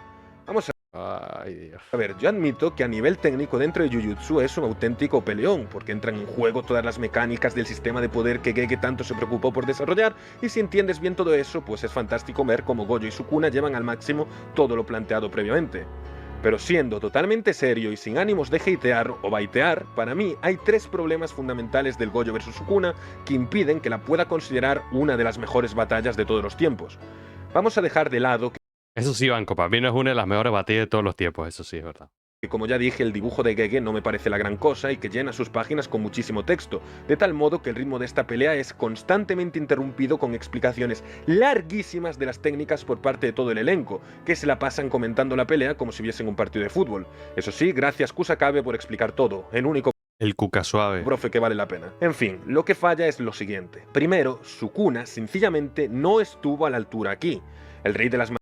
B: Vamos
A: Ay, Dios.
B: a ver, yo admito que a nivel técnico dentro de Jujutsu es un auténtico peleón, porque entran en juego todas las mecánicas del sistema de poder que Gege tanto se preocupó por desarrollar, y si entiendes bien todo eso, pues es fantástico ver cómo Gojo y Sukuna llevan al máximo todo lo planteado previamente. Pero siendo totalmente serio y sin ánimos de hatear o baitear, para mí hay 3 problemas fundamentales del Gojo vs Sukuna que impiden que la pueda considerar una de las mejores batallas de todos los tiempos. Vamos a dejar de lado
A: Eso sí, Banco, para mí no es una de las mejores batallas de todos los tiempos, eso sí, es verdad.
B: que, como ya dije, el dibujo de Gege no me parece la gran cosa y que llena sus páginas con muchísimo texto, de tal modo que el ritmo de esta pelea es constantemente interrumpido con explicaciones larguísimas de las técnicas por parte de todo el elenco, que se la pasan comentando la pelea como si viesen un partido de fútbol. Eso sí, gracias Kusakabe por explicar todo, el único
A: El Cuca suave.
B: profe que vale la pena. En fin, lo que falla es lo siguiente. Primero, Sukuna sencillamente no estuvo a la altura aquí. El rey de las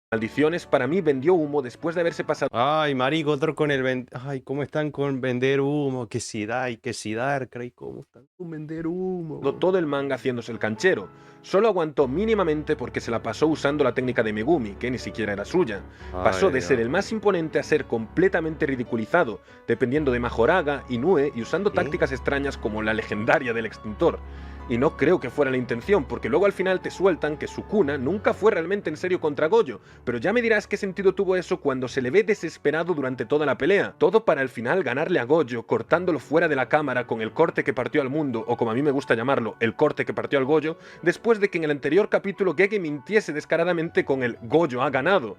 B: maldiciones para mí vendió humo después de haberse pasado
A: Ay, marico, otro con el... Ay, ¿cómo están con vender humo? Que si da y que si dar, Cray, ¿cómo están con vender humo?
B: todo el manga haciéndose el canchero. Solo aguantó mínimamente porque se la pasó usando la técnica de Megumi, que ni siquiera era suya. Pasó
A: Ay,
B: de ser
A: Dios.
B: el más imponente a ser completamente ridiculizado, dependiendo de Majoraga, Inoue y usando
A: ¿Qué?
B: tácticas extrañas como la legendaria del extintor. Y no creo que fuera la intención, porque luego al final te sueltan que Sukuna nunca fue realmente en serio contra Gojo, pero ya me dirás qué sentido tuvo eso cuando se le ve desesperado durante toda la pelea. Todo para al final ganarle a Gojo, cortándolo fuera de la cámara con el corte que partió al mundo, o como a mí me gusta llamarlo, el corte que partió al Gojo, después de que en el anterior capítulo Gege mintiese descaradamente con el Gojo ha ganado.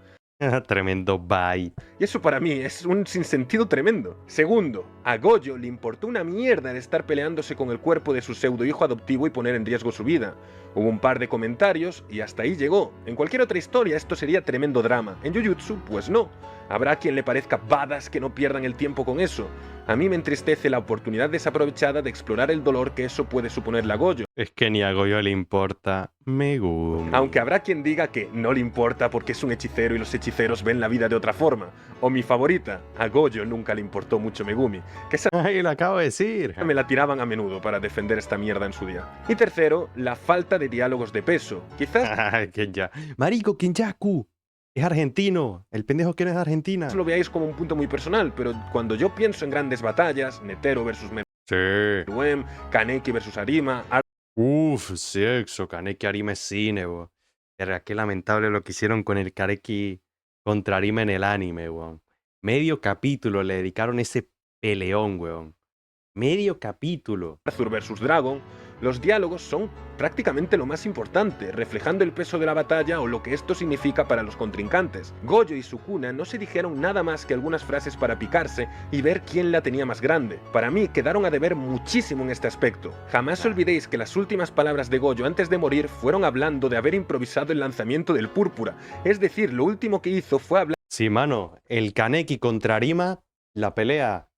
A: Tremendo bye.
B: Y eso para mí es un sinsentido tremendo. Segundo, a Gojo le importó una mierda el estar peleándose con el cuerpo de su pseudo hijo adoptivo y poner en riesgo su vida. Hubo un par de comentarios y hasta ahí llegó. En cualquier otra historia esto sería tremendo drama. En Jujutsu, pues no. Habrá quien le parezca badass que no pierdan el tiempo con eso. A mí me entristece la oportunidad desaprovechada de explorar el dolor que eso puede suponerle a Gojo.
A: Es que ni a Goyo le importa Megumi.
B: Aunque habrá quien diga que no le importa porque es un hechicero y los hechiceros ven la vida de otra forma. O mi favorita, a Gojo nunca le importó mucho Megumi, que esa
A: Ay, lo acabo de decir.
B: me la tiraban a menudo para defender esta mierda en su día. Y tercero, la falta de diálogos de peso. Quizás
A: Ay, que ya. Marico, Kenyaku. Es argentino. El pendejo que no es de Argentina.
B: lo veáis como un punto muy personal, pero cuando yo pienso en grandes batallas, Netero versus
A: Sí.
B: Meruem, Kaneki versus Arima,
A: Uf, sexo. Kaneki Arima es cine, bo. Verga, qué lamentable lo que hicieron con el Kaneki contra Arima en el anime, weón. Medio capítulo le dedicaron ese peleón, weón. Medio capítulo.
B: Arthur versus Dragon, Los diálogos son prácticamente lo más importante, reflejando el peso de la batalla o lo que esto significa para los contrincantes. Gojo y Sukuna no se dijeron nada más que algunas frases para picarse y ver quién la tenía más grande. Para mí quedaron a deber muchísimo en este aspecto. Jamás olvidéis que las últimas palabras de Gojo antes de morir fueron hablando de haber improvisado el lanzamiento del púrpura, es decir, lo último que hizo fue hablar...
A: Sí, mano, el Kaneki contra Arima, la pelea...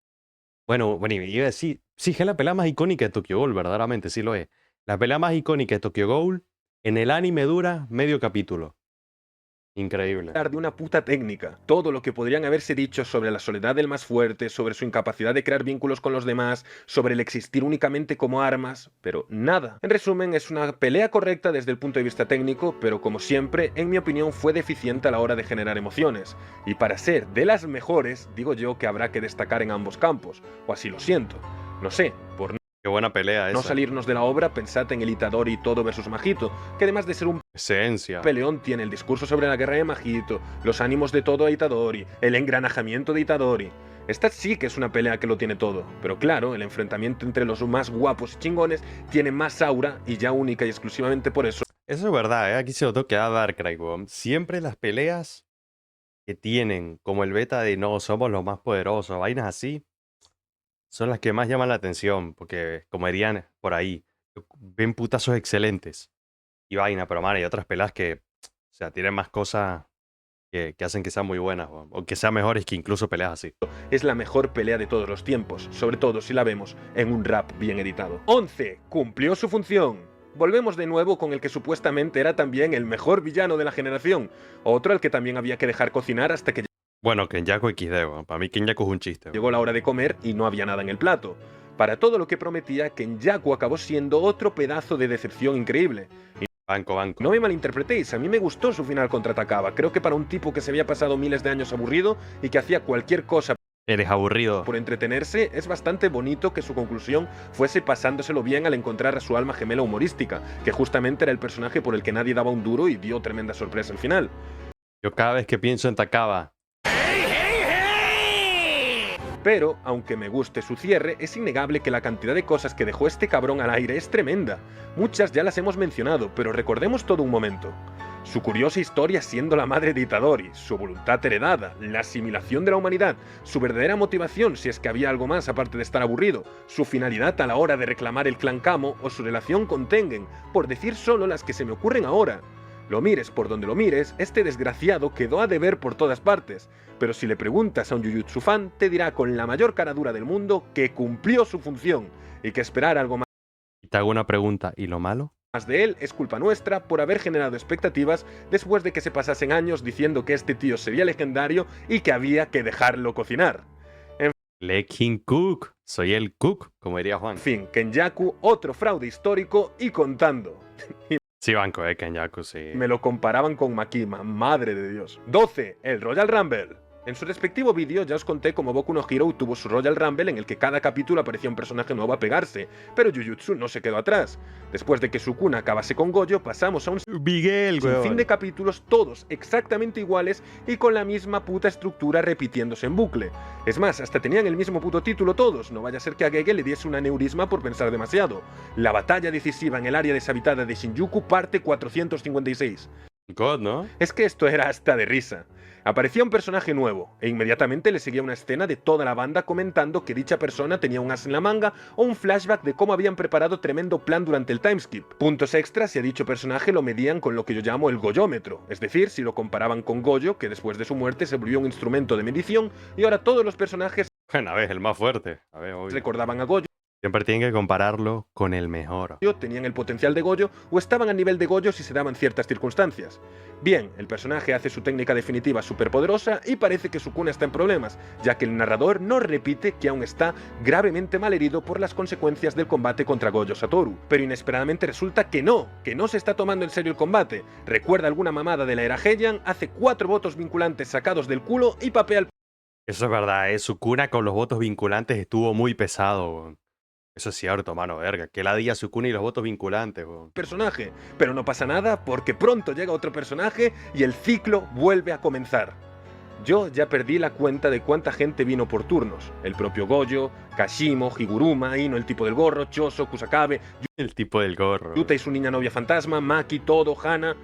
A: Bueno, iba a decir, sí, es la pelea más icónica de Tokyo Ghoul, verdaderamente, sí lo es. La pelea más icónica de Tokyo Ghoul en el anime dura medio capítulo. Increíble.
B: de una puta técnica. Todo lo que podrían haberse dicho sobre la soledad del más fuerte, sobre su incapacidad de crear vínculos con los demás, sobre el existir únicamente como armas, pero nada. En resumen, es una pelea correcta desde el punto de vista técnico, pero como siempre, en mi opinión fue deficiente a la hora de generar emociones. Y para ser de las mejores, digo yo que habrá que destacar en ambos campos, o así lo siento. No sé, por
A: Qué buena pelea esa.
B: no salirnos de la obra, pensad en el Itadori Todo versus Majito, que además de ser un
A: Esencia.
B: peleón tiene el discurso sobre la guerra de Majito, los ánimos de todo a Itadori, el engranajamiento de Itadori. Esta sí que es una pelea que lo tiene todo, pero claro, el enfrentamiento entre los más guapos y chingones tiene más aura y ya única y exclusivamente por eso.
A: Eso es verdad, ¿eh? Aquí se lo tengo que dar a Darkrai, weón. Siempre las peleas que tienen, como el beta de no, somos los más poderosos, vainas así, son las que más llaman la atención, porque como dirían por ahí, ven putazos excelentes y vaina, pero man, hay otras peleas que, o sea, tienen más cosas que hacen que sean muy buenas, o que sean mejores que incluso peleas así.
B: Es la mejor pelea de todos los tiempos, sobre todo si la vemos en un rap bien editado. 11. Cumplió su función. Volvemos de nuevo con el que supuestamente era también el mejor villano de la generación, otro al que también había que dejar cocinar hasta que
A: Bueno, Kenyaku XD, weón. Para mí Kenyaku es un chiste, weón.
B: llegó la hora de comer y no había nada en el plato. Para todo lo que prometía, Kenyaku acabó siendo otro pedazo de decepción increíble.
A: Banco.
B: No me malinterpretéis, a mí me gustó su final contra Takaba. Creo que para un tipo que se había pasado miles de años aburrido y que hacía cualquier cosa
A: Eres aburrido.
B: por entretenerse, es bastante bonito que su conclusión fuese pasándoselo bien al encontrar a su alma gemela humorística, que justamente era el personaje por el que nadie daba un duro y dio tremenda sorpresa al final.
A: Yo cada vez que pienso en Takaba,
B: Pero, aunque me guste su cierre, es innegable que la cantidad de cosas que dejó este cabrón al aire es tremenda. Muchas ya las hemos mencionado, pero recordemos todo un momento. Su curiosa historia siendo la madre de Itadori, su voluntad heredada, la asimilación de la humanidad, su verdadera motivación si es que había algo más aparte de estar aburrido, su finalidad a la hora de reclamar el clan Kamo o su relación con Tengen, por decir solo las que se me ocurren ahora. Lo mires por donde lo mires, este desgraciado quedó a deber por todas partes, pero si le preguntas a un Jujutsu fan, te dirá con la mayor cara dura del mundo que cumplió su función, y que esperar algo más
A: y te hago una pregunta, ¿y lo malo?
B: de él es culpa nuestra por haber generado expectativas después de que se pasasen años diciendo que este tío sería legendario y que había que dejarlo cocinar.
A: Let him cook. Soy el cook, como diría Juan.
B: En fin, Kenyaku, otro fraude histórico y contando.
A: Sí, banco, Kenyaku, sí.
B: Me lo comparaban con Makima, madre de Dios. 12. El Royal Rumble. En su respectivo vídeo ya os conté cómo Boku no Hero tuvo su Royal Rumble en el que cada capítulo aparecía un personaje nuevo a pegarse, pero Jujutsu no se quedó atrás. Después de que Sukuna acabase con Gojo, pasamos a un
A: Miguel,
B: sin fin
A: weón.
B: de capítulos todos exactamente iguales y con la misma puta estructura repitiéndose en bucle. Es más, hasta tenían el mismo puto título todos, no vaya a ser que a Gege le diese un aneurisma por pensar demasiado. La batalla decisiva en el área deshabitada de Shinjuku, parte 456.
A: God, ¿no?
B: Es que esto era hasta de risa. Aparecía un personaje nuevo, e inmediatamente le seguía una escena de toda la banda comentando que dicha persona tenía un as en la manga o un flashback de cómo habían preparado tremendo plan durante el timeskip. Puntos extras si a dicho personaje lo medían con lo que yo llamo el goyómetro, es decir, si lo comparaban con Gojo, que después de su muerte se volvió un instrumento de medición, y ahora todos los personajes
A: Bueno, a ver, el más fuerte. A ver, obvio.
B: recordaban a Gojo,
A: Siempre tienen que compararlo con el mejor.
B: tenían el potencial de Gojo o estaban a nivel de Gojo si se daban ciertas circunstancias. Bien, el personaje hace su técnica definitiva superpoderosa y parece que Sukuna está en problemas, ya que el narrador no repite que aún está gravemente malherido por las consecuencias del combate contra Gojo Satoru. Pero inesperadamente resulta que no se está tomando en serio el combate. Recuerda alguna mamada de la era Heian, hace 4 votos vinculantes sacados del culo y papea al
A: Eso es verdad, Sukuna con los votos vinculantes estuvo muy pesado, weón. Eso es cierto, mano, verga. Que la diga Sukuna y los votos vinculantes, weón.
B: personaje. Pero no pasa nada porque pronto llega otro personaje y el ciclo vuelve a comenzar. Yo ya perdí la cuenta de cuánta gente vino por turnos. El propio Gojo, Kashimo, Higuruma, Ino el tipo del gorro, Choso, Kusakabe,
A: El tipo del gorro.
B: Yuta y su niña novia fantasma, Maki, Todo, Hana.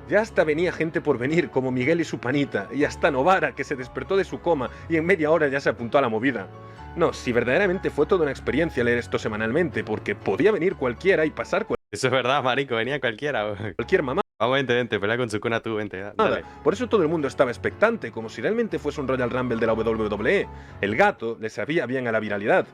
B: Ya hasta venía gente por venir, como Miguel y su panita, y hasta Novara, que se despertó de su coma y en media hora ya se apuntó a la movida. No, si verdaderamente fue toda una experiencia leer esto semanalmente, porque podía venir cualquiera y pasar
A: Eso es verdad, marico. Venía cualquiera, weón.
B: cualquier mamá.
A: Vamos, vente. Pelea con Sukuna tú, vente. Dale.
B: Por eso todo el mundo estaba expectante, como si realmente fuese un Royal Rumble de la WWE. El gato le sabía bien a la viralidad.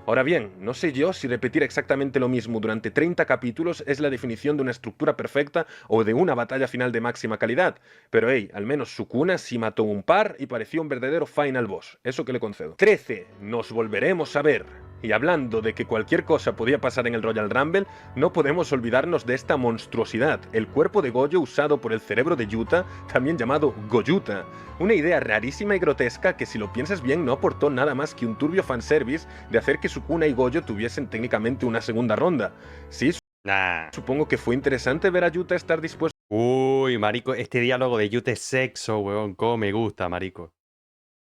B: Ahora bien, no sé yo si repetir exactamente lo mismo durante 30 capítulos es la definición de una estructura perfecta o de una batalla final de máxima calidad, pero hey, al menos Sukuna sí mató un par y pareció un verdadero final boss, eso que le concedo. 13. Nos volveremos a ver. Y hablando de que cualquier cosa podía pasar en el Royal Rumble, no podemos olvidarnos de esta monstruosidad, el cuerpo de Gojo usado por el cerebro de Yuta, también llamado Goyuta. Una idea rarísima y grotesca que si lo piensas bien no aportó nada más que un turbio fanservice de hacer que Sukuna y Gojo tuviesen técnicamente una segunda ronda. Sí,
A: Nah.
B: supongo que fue interesante ver a Yuta estar dispuesto
A: Uy, marico. Este diálogo de Yuta es sexo, weón. Cómo me gusta, marico.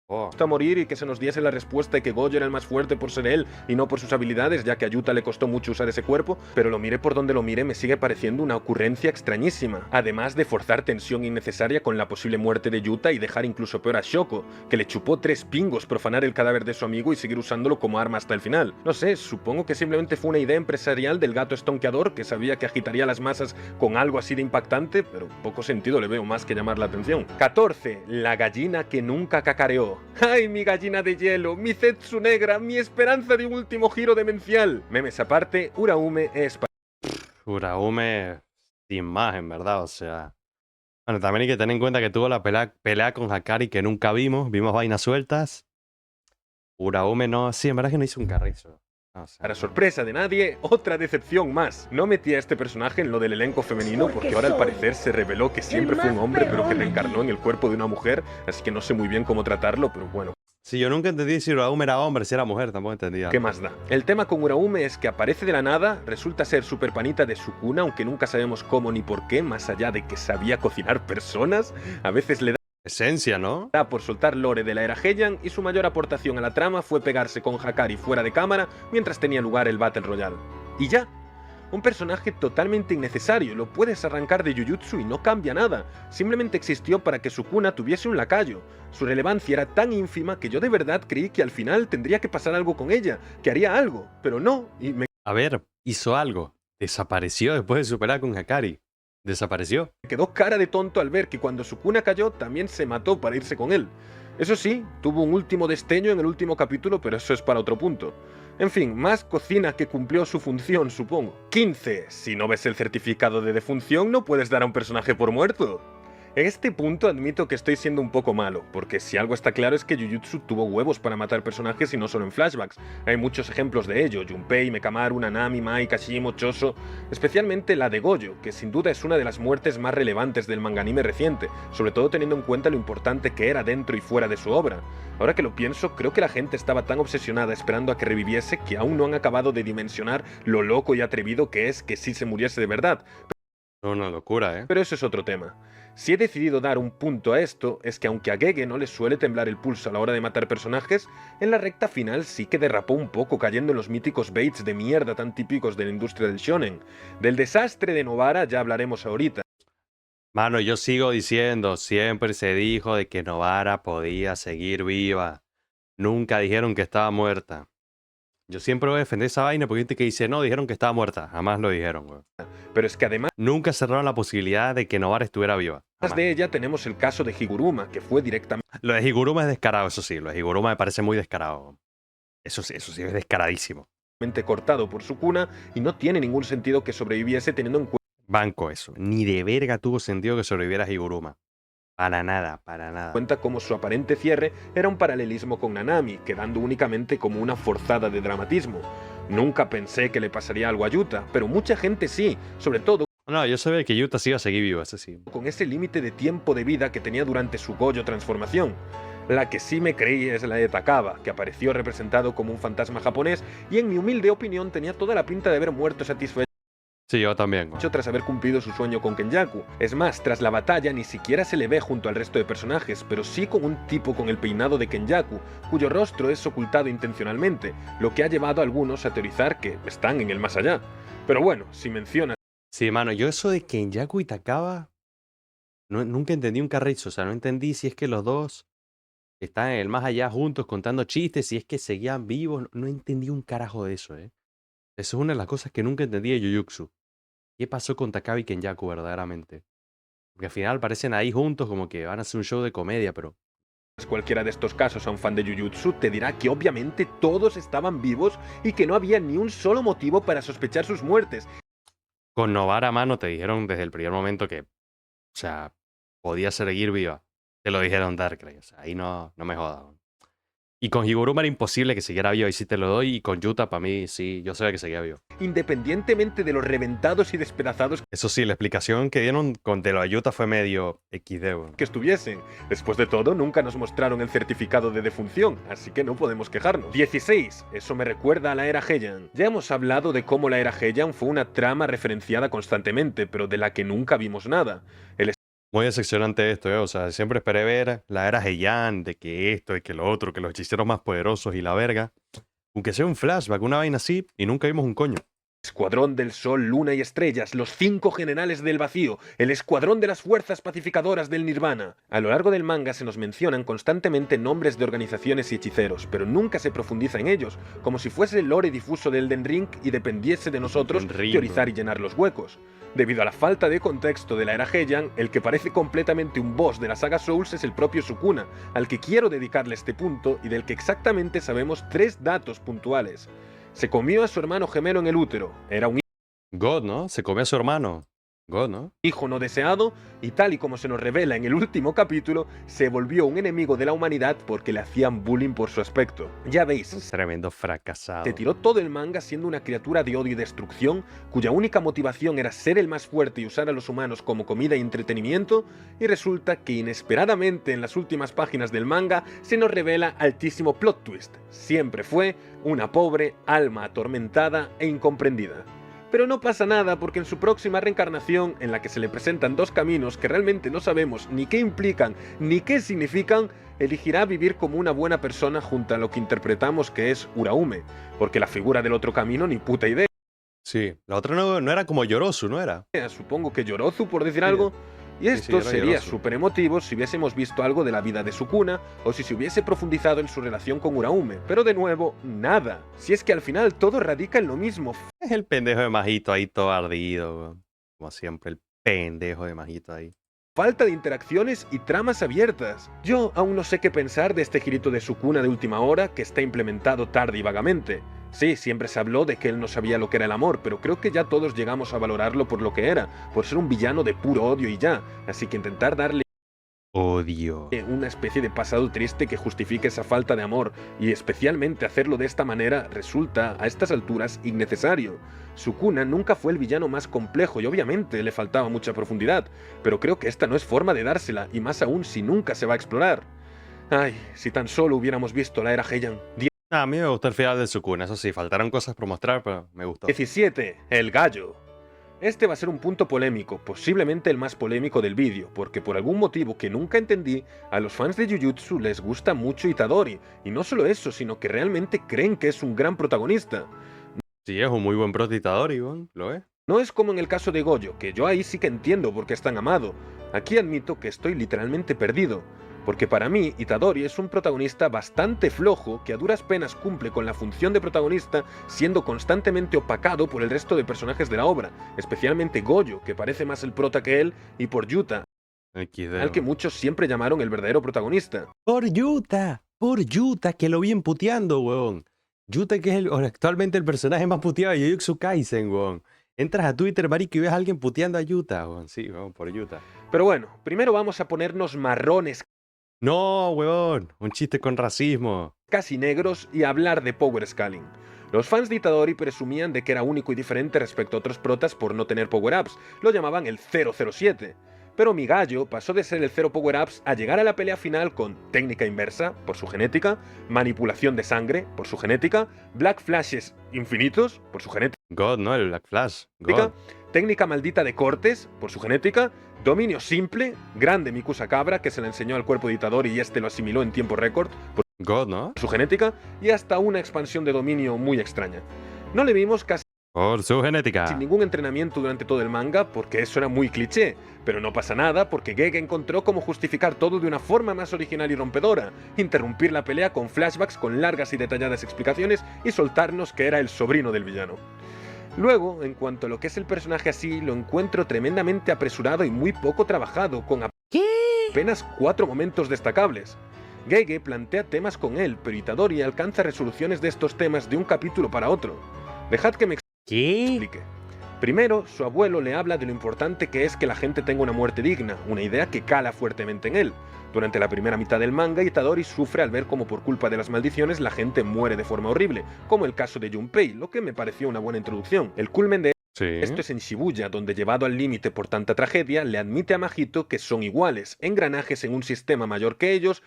A: Oh.
B: a morir y que se nos diese la respuesta de que Gojo era el más fuerte por ser él y no por sus habilidades, ya que a Yuta le costó mucho usar ese cuerpo, pero lo mire por donde lo mire me sigue pareciendo una ocurrencia extrañísima, además de forzar tensión innecesaria con la posible muerte de Yuta y dejar incluso peor a Shoko, que le chupó 3 pingos profanar el cadáver de su amigo y seguir usándolo como arma hasta el final. No sé, supongo que simplemente fue una idea empresarial del gato estonqueador que sabía que agitaría las masas con algo así de impactante, pero poco sentido le veo más que llamar la atención. 14. La gallina que nunca cacareó. ¡Ay, mi gallina de hielo! ¡Mi Zetsu negra! ¡Mi esperanza de un último giro demencial! Memes aparte, Uraume es...
A: Uraume sin más, en verdad, o sea. Bueno, también hay que tener en cuenta que tuvo la pelea con Hakari que nunca vimos vainas sueltas. Uraume no, sí, en verdad que no hizo un carrizo. O sea,
B: Para sorpresa de nadie, otra decepción más. No metí a este personaje en lo del elenco femenino porque ahora al parecer se reveló que siempre fue un hombre pero que reencarnó en el cuerpo de una mujer, así que no sé muy bien cómo tratarlo, pero bueno.
A: sí, yo nunca entendí si Uraume era hombre, si era mujer, tampoco entendía.
B: ¿Qué más da? El tema con Uraume es que aparece de la nada, resulta ser super panita de Sukuna, aunque nunca sabemos cómo ni por qué, más allá de que sabía cocinar personas, a veces le
A: Esencia, ¿no?
B: da por soltar lore de la era Heian y su mayor aportación a la trama fue pegarse con Hakari fuera de cámara mientras tenía lugar el Battle Royale. Y ya. Un personaje totalmente innecesario, lo puedes arrancar de Jujutsu y no cambia nada, simplemente existió para que Sukuna tuviese un lacayo. Su relevancia era tan ínfima que yo de verdad creí que al final tendría que pasar algo con ella, que haría algo, pero no, y me
A: A ver, hizo algo. Desapareció después de superar con Hakari. Desapareció.
B: quedó cara de tonto al ver que cuando Sukuna cayó también se mató para irse con él. Eso sí, tuvo un último destello en el último capítulo, pero eso es para otro punto. En fin, más cocina que cumplió su función, supongo. 15. Si no ves el certificado de defunción, no puedes dar a un personaje por muerto. En este punto admito que estoy siendo un poco malo, porque si algo está claro es que Jujutsu tuvo huevos para matar personajes y no solo en flashbacks. Hay muchos ejemplos de ello, Junpei, Mekamaru, Nanami, Mai, Kashimo, Choso, especialmente la de Gojo, que sin duda es una de las muertes más relevantes del manga anime reciente, sobre todo teniendo en cuenta lo importante que era dentro y fuera de su obra. Ahora que lo pienso, creo que la gente estaba tan obsesionada esperando a que reviviese que aún no han acabado de dimensionar lo loco y atrevido que es que sí se muriese de verdad.
A: Una locura, ¿eh?
B: Pero eso es otro tema. Si he decidido dar un punto a esto, es que aunque a Gege no le suele temblar el pulso a la hora de matar personajes, en la recta final sí que derrapó un poco cayendo en los míticos baits de mierda tan típicos de la industria del shonen. Del desastre de Novara ya hablaremos ahorita.
A: Mano, yo sigo diciendo, siempre se dijo de que Novara podía seguir viva. Nunca dijeron que estaba muerta. Yo siempre voy a defender esa vaina porque hay gente que dice, no, dijeron que estaba muerta. Jamás lo dijeron, güey.
B: Pero es que además
A: Nunca cerraron la posibilidad de que Novara estuviera viva. Jamás.
B: de ella tenemos el caso de Higuruma, que fue directamente
A: Lo de Higuruma es descarado, eso sí. Lo de Higuruma me parece muy descarado. Eso sí es descaradísimo.
B: cortado por Sukuna y no tiene ningún sentido que sobreviviese teniendo en
A: Banco eso. Ni de verga tuvo sentido que sobreviviera Higuruma. Para nada, para nada.
B: cuenta cómo su aparente cierre era un paralelismo con Nanami, quedando únicamente como una forzada de dramatismo. Nunca pensé que le pasaría algo a Yuta, pero mucha gente sí, sobre todo
A: No, yo sabía que Yuta sí iba a seguir vivo, eso sí.
B: con ese límite de tiempo de vida que tenía durante su Gojo transformación. La que sí me creí es la de Takaba, que apareció representado como un fantasma japonés y en mi humilde opinión tenía toda la pinta de haber muerto satisfecho
A: Sí, yo también, weón.
B: tras haber cumplido su sueño con Kenjaku. Es más, tras la batalla ni siquiera se le ve junto al resto de personajes, pero sí con un tipo con el peinado de Kenjaku, cuyo rostro es ocultado intencionalmente, lo que ha llevado a algunos a teorizar que están en el más allá. Pero bueno, si mencionas
A: Sí, mano, yo eso de Kenjaku y Takaba nunca entendí un carrizo. O sea, no entendí si es que los dos están en el más allá juntos contando chistes, si es que seguían vivos. No entendí un carajo de eso, ¿eh? Eso es una de las cosas que nunca entendí de Jujutsu. ¿Qué pasó con Takaba y Kenjaku verdaderamente? Porque al final aparecen ahí juntos como que van a hacer un show de comedia, pero
B: cualquiera de estos casos a un fan de Jujutsu, te dirá que obviamente todos estaban vivos y que no había ni un solo motivo para sospechar sus muertes.
A: con Novara, mano, te dijeron desde el primer momento que, o sea, podía seguir viva. Te lo dijeron Darkrai. O sea, ahí no me jodas. weón. Y con Higuruma era imposible que siguiera vivo. Y sí te lo doy. Y con Yuta, para mí, sí, yo sabía que seguía vivo.
B: Independientemente de los reventados y despedazados
A: Eso sí, la explicación que dieron de lo de Yuta fue medio XD, weón.
B: que estuviesen. Después de todo, nunca nos mostraron el certificado de defunción, así que no podemos quejarnos. 16. Eso me recuerda a la era Heian. Ya hemos hablado de cómo la era Heian fue una trama referenciada constantemente, pero de la que nunca vimos nada.
A: Muy decepcionante esto, ¿eh? O sea, siempre esperé ver la era Heian, de que esto y que lo otro, que los hechiceros más poderosos y la verga. Aunque sea un flashback, una vaina así, y nunca vimos un coño.
B: Escuadrón del Sol, Luna y Estrellas, los 5 generales del vacío, el escuadrón de las fuerzas pacificadoras del Nirvana. A lo largo del manga se nos mencionan constantemente nombres de organizaciones y hechiceros, pero nunca se profundiza en ellos, como si fuese el lore difuso del Elden Ring y dependiese de nosotros
A: Elden Ring,
B: teorizar y llenar los huecos. Debido a la falta de contexto de la era Heian, el que parece completamente un boss de la saga Souls es el propio Sukuna, al que quiero dedicarle este punto y del que exactamente sabemos 3 datos puntuales. Se comió a su hermano gemelo en el útero, era un
A: God, ¿no? Se comió a su hermano. God, ¿no?
B: hijo no deseado y tal y como se nos revela en el último capítulo, se volvió un enemigo de la humanidad porque le hacían bullying por su aspecto. Ya veis,
A: Tremendo fracasado.
B: se tiró todo el manga siendo una criatura de odio y destrucción, cuya única motivación era ser el más fuerte y usar a los humanos como comida y entretenimiento, y resulta que inesperadamente en las últimas páginas del manga se nos revela altísimo plot twist. Siempre fue una pobre alma atormentada e incomprendida. Pero no pasa nada porque en su próxima reencarnación, en la que se le presentan 2 caminos que realmente no sabemos ni qué implican ni qué significan, elegirá vivir como una buena persona junto a lo que interpretamos que es Uraume, porque la figura del otro camino ni puta idea.
A: Sí, la otra no era como Yorosu, ¿no era?
B: Supongo que Yorozu, por decir
A: Sí.
B: algo. Y
A: Sí,
B: esto
A: era
B: sería
A: Yorozu.
B: súper emotivo si hubiésemos visto algo de la vida de Sukuna o si se hubiese profundizado en su relación con Uraume. Pero de nuevo, nada. Si es que al final todo radica en lo mismo.
A: Es el pendejo de Majito ahí todo ardido, weón. Como siempre, el pendejo de Majito ahí.
B: Falta de interacciones y tramas abiertas. Yo aún no sé qué pensar de este girito de Sukuna de última hora que está implementado tarde y vagamente. Sí, siempre se habló de que él no sabía lo que era el amor, pero creo que ya todos llegamos a valorarlo por lo que era, por ser un villano de puro odio y ya. Así que intentar darle
A: Odio.
B: una especie de pasado triste que justifique esa falta de amor, y especialmente hacerlo de esta manera resulta, a estas alturas, innecesario. Sukuna nunca fue el villano más complejo y obviamente le faltaba mucha profundidad, pero creo que esta no es forma de dársela, y más aún si nunca se va a explorar. Ay, si tan solo hubiéramos visto la era Heian.
A: A mí me gustó el final de Sukuna, eso sí, faltaron cosas por mostrar, pero me gustó.
B: 17. El gallo. Este va a ser un punto polémico, posiblemente el más polémico del vídeo, porque por algún motivo que nunca entendí, a los fans de Jujutsu les gusta mucho Itadori, y no solo eso, sino que realmente creen que es un gran protagonista.
A: Sí, es un muy buen protitador, Iván, ¿lo es?
B: No es como en el caso de Gojo, que yo ahí sí que entiendo por qué es tan amado. Aquí admito que estoy literalmente perdido, porque para mí Itadori es un protagonista bastante flojo que a duras penas cumple con la función de protagonista, siendo constantemente opacado por el resto de personajes de la obra, especialmente Gojo, que parece más el prota que él, y por Yuta,
A: XD,
B: al que
A: weón.
B: muchos siempre llamaron el verdadero protagonista.
A: Por Yuta, que lo vienen puteando, weón. Yuta, que es actualmente el personaje más puteado de Jujutsu Kaisen, weón. Entras a Twitter, marico, y ves a alguien puteando a Yuta, weón. Sí, weón, por Yuta.
B: Pero bueno, primero vamos a ponernos marrones
A: No, weón, un chiste con racismo.
B: casi negros y hablar de power scaling. Los fans de Itadori presumían de que era único y diferente respecto a otros protas por no tener power-ups, lo llamaban el 007. Pero mi gallo pasó de ser el 0 power-ups a llegar a la pelea final con técnica inversa, por su genética, manipulación de sangre, por su genética, black flashes infinitos, por su genética,
A: God, ¿no? El Black Flash. God.
B: técnica maldita de cortes, por su genética, dominio simple, grande Mikusa Cabra, que se le enseñó al cuerpo de Itadori y este lo asimiló en tiempo récord, por
A: God, ¿no?
B: su genética, y hasta una expansión de dominio muy extraña. No le vimos casi
A: Por su genética.
B: sin ningún entrenamiento durante todo el manga, porque eso era muy cliché, pero no pasa nada porque Gege encontró cómo justificar todo de una forma más original y rompedora, interrumpir la pelea con flashbacks con largas y detalladas explicaciones y soltarnos que era el sobrino del villano. Luego, en cuanto a lo que es el personaje así, lo encuentro tremendamente apresurado y muy poco trabajado, con apenas 4 momentos destacables. Gege plantea temas con él, pero Itadori alcanza resoluciones de estos temas de un capítulo para otro. Dejad que me
A: ¿Qué?
B: explique. Primero, su abuelo le habla de lo importante que es que la gente tenga una muerte digna, una idea que cala fuertemente en él. Durante la primera mitad del manga, Itadori sufre al ver cómo por culpa de las maldiciones la gente muere de forma horrible, como el caso de Junpei, lo que me pareció una buena introducción. El culmen de
A: Sí.
B: esto es en Shibuya, donde llevado al límite por tanta tragedia, le admite a Majito que son iguales, engranajes en un sistema mayor que ellos,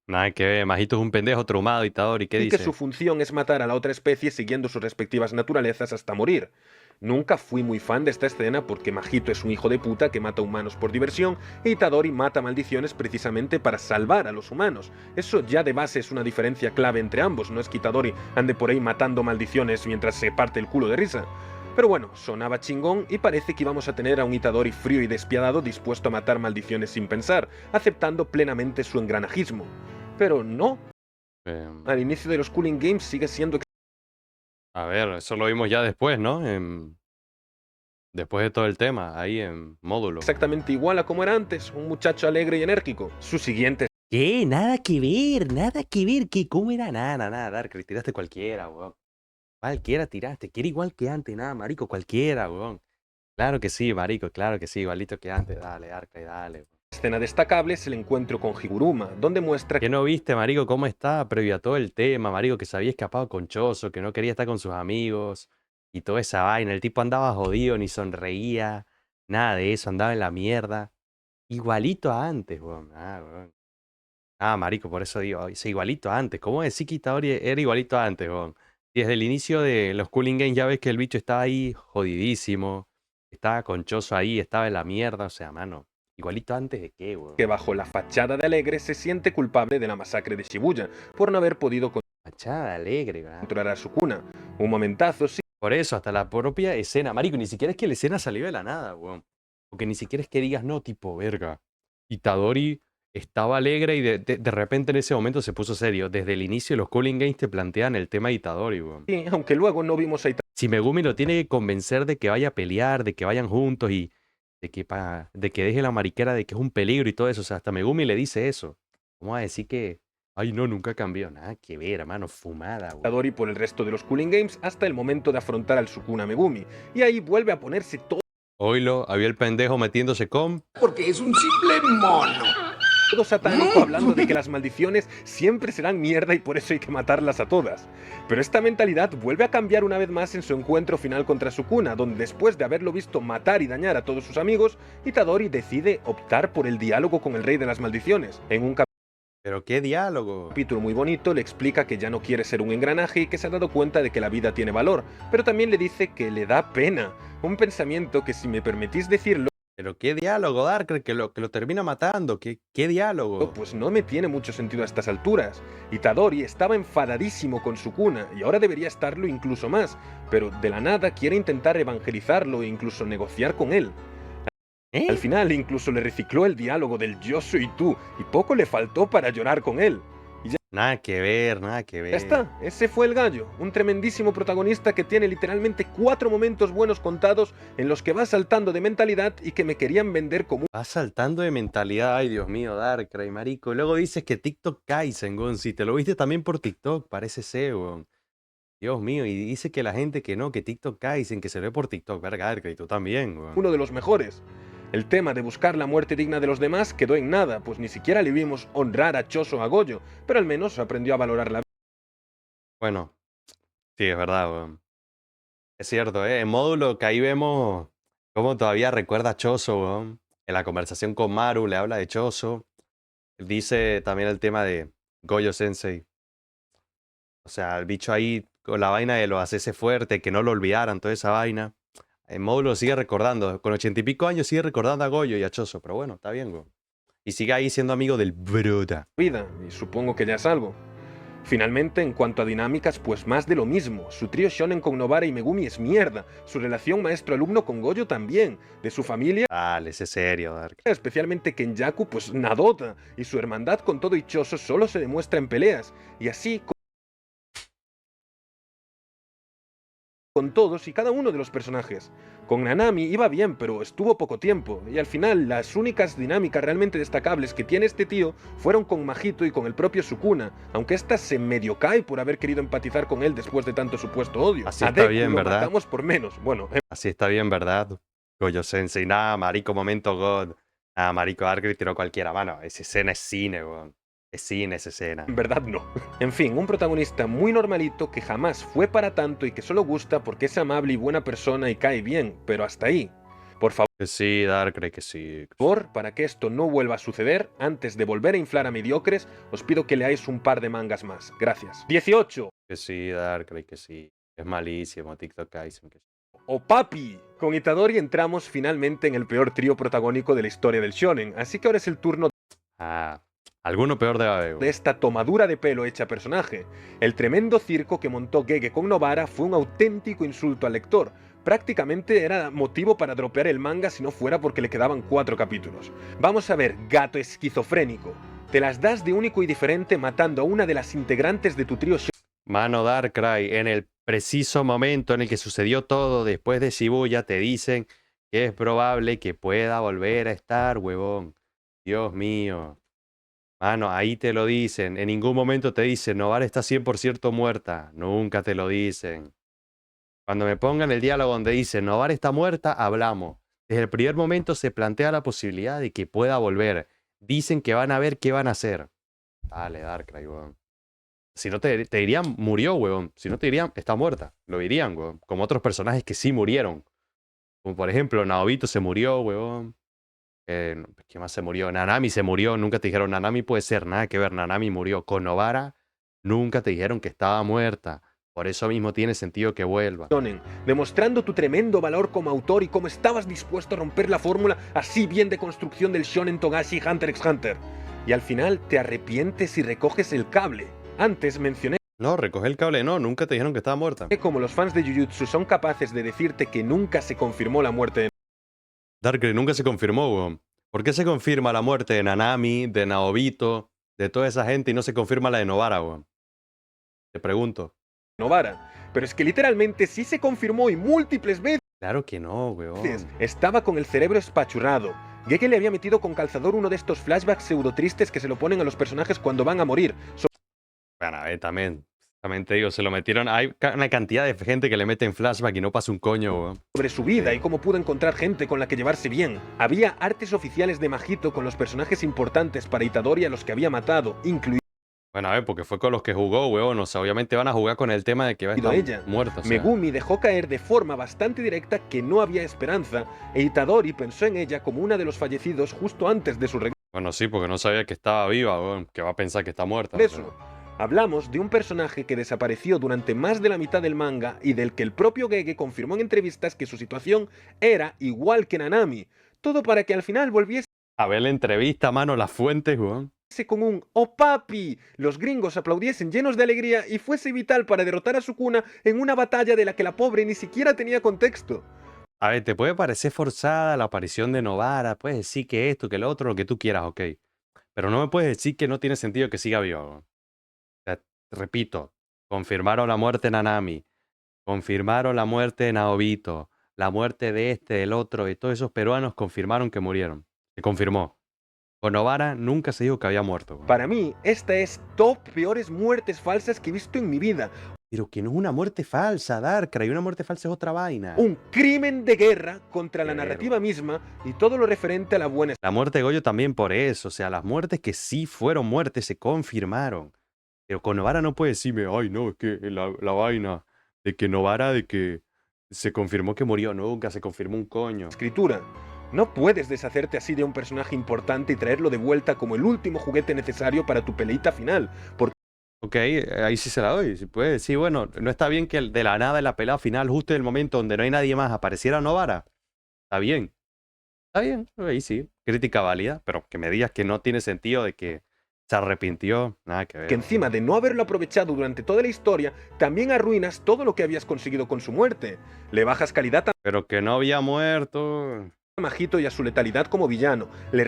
A: Nada que ver. Majito es un pendejo traumado, Itadori. ¿Qué
B: y que
A: dice?
B: su función es matar a la otra especie siguiendo sus respectivas naturalezas hasta morir. Nunca fui muy fan de esta escena porque Majito es un hijo de puta que mata humanos por diversión e Itadori mata maldiciones precisamente para salvar a los humanos. Eso ya de base es una diferencia clave entre ambos, no es que Itadori ande por ahí matando maldiciones mientras se parte el culo de risa. Pero bueno, sonaba chingón y parece que íbamos a tener a un Itadori frío y despiadado dispuesto a matar maldiciones sin pensar, aceptando plenamente su engranajismo. Pero no, al inicio de los Cooling Games sigue siendo
A: A ver, eso lo vimos ya después, ¿no? Después de todo el tema, ahí en módulo.
B: exactamente igual a como era antes, un muchacho alegre y enérgico. Su siguiente
A: ¿Qué? Nada que ver, nada que ver. ¿Qué? ¿Cómo era? Nada, Dark. Tiraste cualquiera, weón. Cualquiera tiraste. Que era igual que antes, nada, marico, cualquiera, weón. Claro que sí, marico, claro que sí, igualito que antes. Dale, Dark, dale. Weón.
B: escena destacable es el encuentro con Higuruma, donde muestra
A: ¿Qué no viste, marico, cómo estaba previo a todo el tema, marico, que se había escapado con Choso, que no quería estar con sus amigos y toda esa vaina? El tipo andaba jodido, ni sonreía, nada de eso, andaba en la mierda. Igualito a antes, weón. Weón. Marico, por eso digo, es igualito a antes. ¿Cómo decir que Itadori era igualito a antes, weón? Y desde el inicio de los Cooling Games ya ves que el bicho estaba ahí jodidísimo, estaba conchoso ahí, estaba en la mierda, o sea, mano, igualito antes de qué, weón.
B: que bajo la fachada de alegre se siente culpable de la masacre de Shibuya, por no haber podido
A: Fachada alegre, weón.
B: controlar a Sukuna. Un momentazo, sí,
A: Por eso, hasta la propia escena, marico, ni siquiera es que la escena salió de la nada, weón. Porque ni siquiera es que digas, no, tipo, verga. Itadori estaba alegre y de repente en ese momento se puso serio. Desde el inicio los Cooling Games te plantean el tema de Itadori, weón.
B: aunque luego no vimos a
A: Si Megumi lo tiene que convencer de que vaya a pelear, de que vayan juntos y de que deje la mariquera de que es un peligro y todo eso. O sea, hasta Megumi le dice eso. ¿Cómo va a decir que, ay, no, nunca cambió? Nada que ver, hermano, fumada, weón.
B: Itadori por el resto de los Cooling Games hasta el momento de afrontar al Sukuna Megumi, y ahí vuelve a ponerse
A: Oilo, había el pendejo metiéndose con...
C: Porque es un simple mono.
B: todo satánico hablando de que las maldiciones siempre serán mierda y por eso hay que matarlas a todas. Pero esta mentalidad vuelve a cambiar una vez más en su encuentro final contra Sukuna, donde después de haberlo visto matar y dañar a todos sus amigos, Itadori decide optar por el diálogo con el rey de las maldiciones. En un
A: Pero qué diálogo.
B: capítulo muy bonito le explica que ya no quiere ser un engranaje y que se ha dado cuenta de que la vida tiene valor, pero también le dice que le da pena. Un pensamiento que, si me permitís decirlo,
A: Pero qué diálogo, Dark, que lo termina matando. ¿Qué diálogo?
B: pues no me tiene mucho sentido a estas alturas. Itadori estaba enfadadísimo con Sukuna y ahora debería estarlo incluso más, pero de la nada quiere intentar evangelizarlo e incluso negociar con él.
A: ¿Eh?
B: Al final incluso le recicló el diálogo del yo soy tú y poco le faltó para llorar con él.
A: Nada que ver, nada que ver.
B: Ya está, ese fue el gallo, un tremendísimo protagonista que tiene literalmente 4 momentos buenos contados en los que va saltando de mentalidad y que me querían vender como
A: Va saltando de mentalidad, ay Dios mío, Darkrai, marico. Y luego dices que TikTok Kaizen, weón. Si te lo viste también por TikTok, parece ser, weón. Dios mío, y dice que la gente que no, que TikTok Kaizen, que se ve por TikTok, verga, Darkrai, tú también, weón.
B: uno de los mejores. El tema de buscar la muerte digna de los demás quedó en nada, pues ni siquiera le vimos honrar a Choso a Goyo, pero al menos aprendió a valorar la
A: Bueno, sí, es verdad, weón. Es cierto, ¿eh? En módulo que ahí vemos cómo todavía recuerda a Choso, weón. En la conversación con Maru le habla de Choso. Dice también el tema de Goyo Sensei. O sea, el bicho ahí con la vaina de lo hacerse fuerte, que no lo olvidaran, toda esa vaina. En módulo lo sigue recordando. Con 80 y pico años sigue recordando a Goyo y a Choso. Pero bueno, está bien, güey. Y sigue ahí siendo amigo del Broda.
B: vida, y supongo que ya es algo. Finalmente, en cuanto a dinámicas, pues más de lo mismo. Su trío shonen con Nobara y Megumi es mierda. Su relación maestro-alumno con Goyo también. De su familia,
A: Dale, sé serio, Dark.
B: especialmente Kenyaku, pues nadota. Y su hermandad con todo y Choso solo se demuestra en peleas. Y así con todos y cada uno de los personajes. Con Nanami iba bien, pero estuvo poco tiempo, y al final las únicas dinámicas realmente destacables que tiene este tío fueron con Mahito y con el propio Sukuna, aunque esta se medio cae por haber querido empatizar con él después de tanto supuesto odio.
A: Así
B: A
A: está
B: Deku
A: bien,
B: lo
A: ¿verdad?
B: matamos por menos. Bueno,
A: Así está bien, ¿verdad? Goyo Sensei. Nada, marico, momento God. Nada, marico, Dark tiró cualquiera. Mano, esa escena es cine, weón. Es cine esa escena.
B: en verdad no. En fin, un protagonista muy normalito que jamás fue para tanto y que solo gusta porque es amable y buena persona y cae bien, pero hasta ahí. Por favor,
A: Que sí, Dark, cree que sí.
B: para que esto no vuelva a suceder, antes de volver a inflar a mediocres, os pido que leáis un par de mangas más. Gracias. 18.
A: Que sí, Dark, cree que sí. Es malísimo, TikTok Kaisen. Que sí.
B: ¡O papi! Con Itadori entramos finalmente en el peor trío protagónico de la historia del shonen, así que ahora es el turno
A: Ah, alguno peor debe haber,
B: de
A: weón.
B: esta tomadura de pelo hecha personaje. El tremendo circo que montó Gege con Nobara fue un auténtico insulto al lector. Prácticamente era motivo para dropear el manga si no fuera porque le quedaban 4 capítulos. Vamos a ver, gato esquizofrénico. Te las das de único y diferente matando a una de las integrantes de tu trío
A: Mano Darkrai, en el preciso momento en el que sucedió todo después de Shibuya, te dicen que es probable que pueda volver a estar, huevón. Dios mío. Mano, ahí te lo dicen. En ningún momento te dicen, Novara está 100% muerta. Nunca te lo dicen. Cuando me pongan el diálogo donde dice Novara está muerta, hablamos. Desde el primer momento se plantea la posibilidad de que pueda volver. Dicen que van a ver qué van a hacer. Dale, Darkrai, huevón. Si no te dirían, murió, huevón. Si no te dirían, está muerta. Lo dirían, huevón. Como otros personajes que sí murieron. Como por ejemplo, Naobito se murió, huevón. ¿Quién más se murió? Nanami se murió. Nunca te dijeron, Nanami puede ser, nada que ver. Nanami murió. Con Novara, nunca te dijeron que estaba muerta. Por eso mismo tiene sentido que vuelva.
B: shonen, demostrando tu tremendo valor como autor y cómo estabas dispuesto a romper la fórmula así bien de construcción del shonen Togashi Hunter x Hunter. Y al final te arrepientes y recoges el cable. Antes mencioné
A: No, recoge el cable, no. Nunca te dijeron que estaba muerta.
B: como los fans de Jujutsu son capaces de decirte que nunca se confirmó la muerte de
A: Darkrai nunca se confirmó, weón. ¿Por qué se confirma la muerte de Nanami, de Naobito, de toda esa gente y no se confirma la de Novara, weón? Te pregunto.
B: Novara, pero es que literalmente sí se confirmó y múltiples veces.
A: Claro que no, weón.
B: Estaba con el cerebro espachurrado. Gege le había metido con calzador uno de estos flashbacks pseudo tristes que se lo ponen a los personajes cuando van a morir.
A: Bueno, a ver, también te digo, se lo metieron. Hay una cantidad de gente que le mete en flashback y no pasa un coño, weón.
B: Sobre su vida
A: Sí.
B: y cómo pudo encontrar gente con la que llevarse bien. Había artes oficiales de Mahito con los personajes importantes para Itadori a los que había matado, incluido
A: Bueno, a ver, porque fue con los que jugó, weón. O sea, obviamente van a jugar con el tema de que va a estar
B: ella.
A: muerto. O sea.
B: Megumi dejó caer de forma bastante directa que no había esperanza, e Itadori pensó en ella como una de los fallecidos justo antes de su
A: Bueno, sí, porque no sabía que estaba viva, weón. Que va a pensar que está muerta.
B: regreso. Hablamos de un personaje que desapareció durante más de la mitad del manga y del que el propio Gege confirmó en entrevistas que su situación era igual que Nanami. Todo para que al final volviese
A: A ver la entrevista, mano, las fuentes, weón.
B: con un ¡Oh papi! Los gringos aplaudiesen llenos de alegría y fuese vital para derrotar a Sukuna en una batalla de la que la pobre ni siquiera tenía contexto.
A: A ver, te puede parecer forzada la aparición de Novara, puedes decir que esto, que lo otro, lo que tú quieras, ok. Pero no me puedes decir que no tiene sentido que siga vivo. O sea, repito, confirmaron la muerte de Nanami, confirmaron la muerte de Naobito, la muerte de este, del otro, y todos esos peruanos confirmaron que murieron. Se confirmó. Con Novara nunca se dijo que había muerto. Weón.
B: Para mí, esta es top peores muertes falsas que he visto en mi vida.
A: Pero que no es una muerte falsa, Darkrai. Una muerte falsa es otra vaina.
B: Un crimen de guerra contra la
A: Qué
B: narrativa misma y todo lo referente a la buena
A: La muerte de Goyo también por eso. O sea, las muertes que sí fueron muertes se confirmaron. Pero con Novara no puede decirme, ay, no, es que la vaina de que Novara, de que se confirmó que murió. Nunca se confirmó un coño.
B: escritura. No puedes deshacerte así de un personaje importante y traerlo de vuelta como el último juguete necesario para tu peleita final, porque
A: Ok, ahí sí se la doy. Si puede decir, bueno, no está bien que de la nada en la pelea final, justo en el momento donde no hay nadie más, apareciera Novara. Está bien. Está bien, ahí sí. Crítica válida, pero que me digas que no tiene sentido de que se arrepintió, nada que ver.
B: Que encima de no haberlo aprovechado durante toda la historia, también arruinas todo lo que habías conseguido con su muerte. Le bajas calidad
A: Pero que no había muerto.
B: a Majito y a su letalidad como villano. Le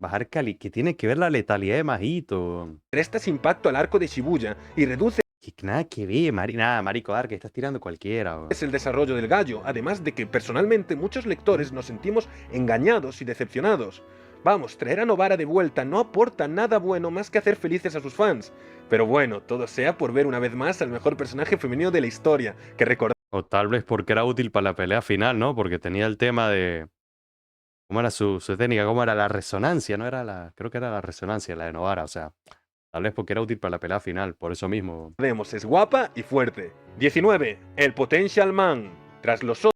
A: Bajar Cali, que tiene que ver la letalidad de Majito.
B: restas impacto al arco de Shibuya y reduces
A: Que nada que ver, nada, marico Dark, estás tirando cualquiera. Weón.
B: el desarrollo del gallo, además de que personalmente muchos lectores nos sentimos engañados y decepcionados. Vamos, traer a Novara de vuelta no aporta nada bueno más que hacer felices a sus fans. Pero bueno, todo sea por ver una vez más al mejor personaje femenino de la historia, que recordar
A: O tal vez porque era útil para la pelea final, ¿no? Porque tenía el tema de... ¿Cómo era su técnica? ¿Cómo era la resonancia? ¿No era la...? Creo que era la resonancia, la de Novara. O sea, tal vez porque era útil para la pelea final, por eso mismo.
B: es guapa y fuerte. 19. El Potential Man. Tras los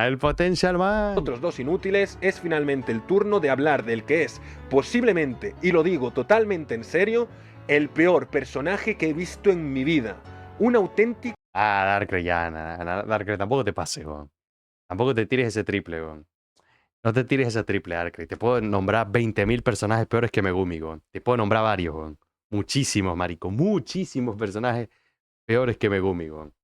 A: El Potential Man.
B: otros dos inútiles, es finalmente el turno de hablar del que es, posiblemente, y lo digo totalmente en serio, el peor personaje que he visto en mi vida. Un auténtico
A: Darkrai, ya, Darkrai, tampoco te pases, weón. Tampoco te tires ese triple, weón. No te tires ese triple, Darkrai. Te puedo nombrar 20.000 personajes peores que Megumi, weón. Te puedo nombrar varios, weón. Muchísimos, marico. Muchísimos personajes peores que Megumi, weón.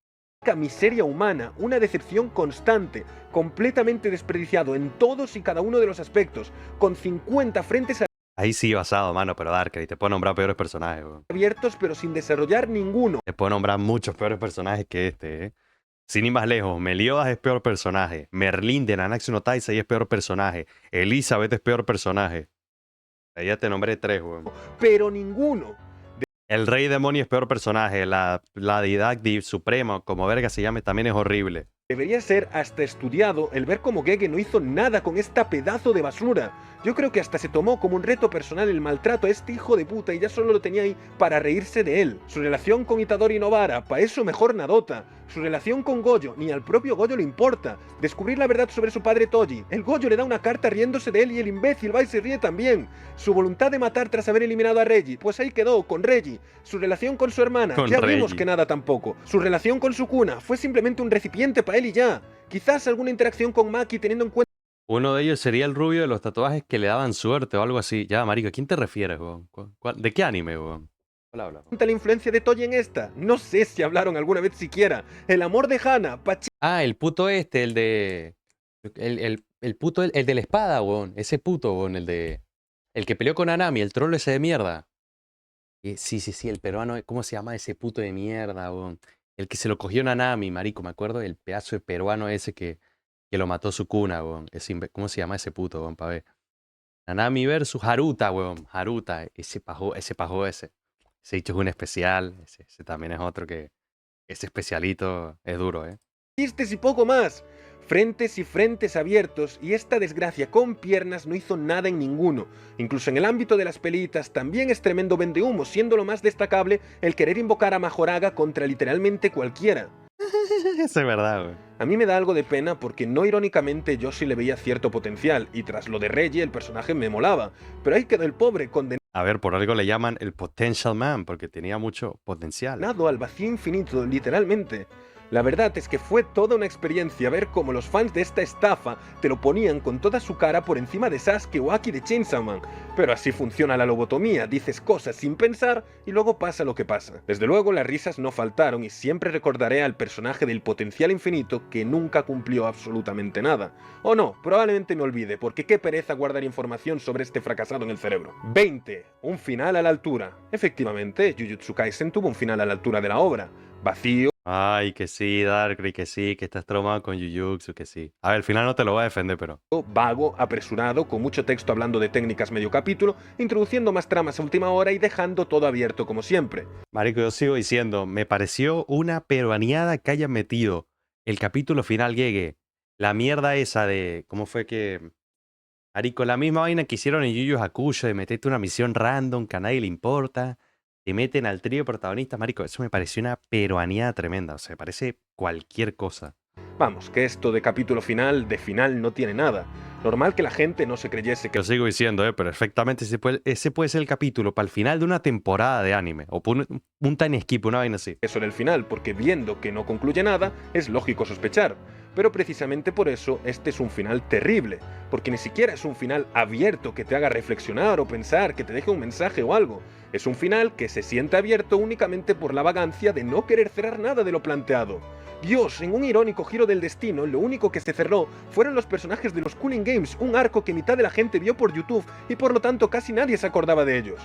B: miseria humana, una decepción constante, completamente desperdiciado en todos y cada uno de los aspectos, con 50 frentes
A: Ahí sí basado, mano, pero Darkrai. Te puedo nombrar peores personajes, weón.
B: abiertos pero sin desarrollar ninguno.
A: Te puedo nombrar muchos peores personajes que este, ¿eh? Sin ir más lejos, Meliodas es peor personaje. Merlín de Nanatsu no Taizai es peor personaje. Elizabeth es peor personaje. Ahí ya te nombré 3, weón.
B: Pero ninguno.
A: El Rey Demonio es peor personaje. La deidad suprema, como verga se llame, también es horrible.
B: Debería ser hasta estudiado el ver cómo Gege no hizo nada con esta pedazo de basura. Yo creo que hasta se tomó como un reto personal el maltrato a este hijo de puta y ya solo lo tenía ahí para reírse de él. Su relación con Itadori Novara, pa' eso mejor Nadota. Su relación con Goyo, ni al propio Goyo le importa. Descubrir la verdad sobre su padre Toji. El Goyo le da una carta riéndose de él y el imbécil va y se ríe también. Su voluntad de matar tras haber eliminado a Reggie, pues ahí quedó, con Reggie. Su relación con su hermana,
A: Con
B: ya vimos
A: Reggie.
B: que nada tampoco. Su relación con Sukuna fue simplemente un recipiente para él y ya. Quizás alguna interacción con Maki teniendo en cuenta
A: Uno de ellos sería el rubio de los tatuajes que le daban suerte o algo así. Ya, marico, ¿a quién te refieres, weón? ¿De qué anime, weón? ¿Cuál habla?
B: la influencia de Toji en esta. No sé si hablaron alguna vez siquiera. El amor de Hana,
A: Ah, el puto este, el de... El puto, el de la espada, weón. Ese puto, weón, el de... El que peleó con Anami, el trolo ese de mierda. Sí, el peruano, ¿cómo se llama ese puto de mierda, weón? El que se lo cogió Nanami, marico, me acuerdo del pedazo de peruano ese que lo mató Sukuna, weón. ¿Cómo se llama ese puto, weón, pa' ver? Nanami versus Haruta, weón. Haruta, ese pajo ese. Ese dicho es un especial, ese también es otro que... Ese especialito es duro, ¿eh?
B: chistes y poco más. Frentes y frentes abiertos y esta desgracia con piernas no hizo nada en ninguno. Incluso en el ámbito de las pelitas también es tremendo vendehumo, siendo lo más destacable el querer invocar a Majoraga contra literalmente cualquiera.
A: Eso es verdad, güey.
B: A mí me da algo de pena porque no irónicamente yo sí le veía cierto potencial y tras lo de Reggie el personaje me molaba, pero ahí quedó el pobre condenado
A: A ver, por algo le llaman el Potential Man, porque tenía mucho potencial.
B: al vacío infinito, literalmente. La verdad es que fue toda una experiencia ver cómo los fans de esta estafa te lo ponían con toda su cara por encima de Sasuke o Aki de Chainsaw Man. Pero así funciona la lobotomía, dices cosas sin pensar y luego pasa lo que pasa. Desde luego las risas no faltaron y siempre recordaré al personaje del potencial infinito que nunca cumplió absolutamente nada. O no, probablemente me olvide, porque qué pereza guardar información sobre este fracasado en el cerebro. 20. Un final a la altura. Efectivamente, Jujutsu Kaisen tuvo un final a la altura de la obra. Vacío.
A: Ay, que sí, Darkrai, que sí, que estás traumado con Jujutsu, que sí. A ver, al final no te lo voy a defender, pero...
B: Vago, apresurado, con mucho texto hablando de técnicas medio capítulo, introduciendo más tramas a última hora y dejando todo abierto como siempre.
A: Marico, yo sigo diciendo, me pareció una peruaneada que hayan metido el capítulo final, Gege. La mierda esa de... ¿Cómo fue que...? Marico, la misma vaina que hicieron en Yu Yu Hakusho de meterte una misión random que a nadie le importa. Te meten al trío protagonista, marico. Eso me pareció una peruaneada tremenda. O sea, me parece cualquier cosa.
B: Vamos, que esto de capítulo final, de final no tiene nada. Normal que la gente no se creyese que
A: Yo sigo diciendo, perfectamente ese puede ser el capítulo para el final de una temporada de anime. O por un time skip, una vaina así.
B: eso era el final, porque viendo que no concluye nada, es lógico sospechar. Pero precisamente por eso este es un final terrible, porque ni siquiera es un final abierto que te haga reflexionar o pensar, que te deje un mensaje o algo. Es un final que se siente abierto únicamente por la vagancia de no querer cerrar nada de lo planteado. Dios, en un irónico giro del destino, lo único que se cerró fueron los personajes de los Cooling Games, un arco que mitad de la gente vio por YouTube y por lo tanto casi nadie se acordaba de ellos.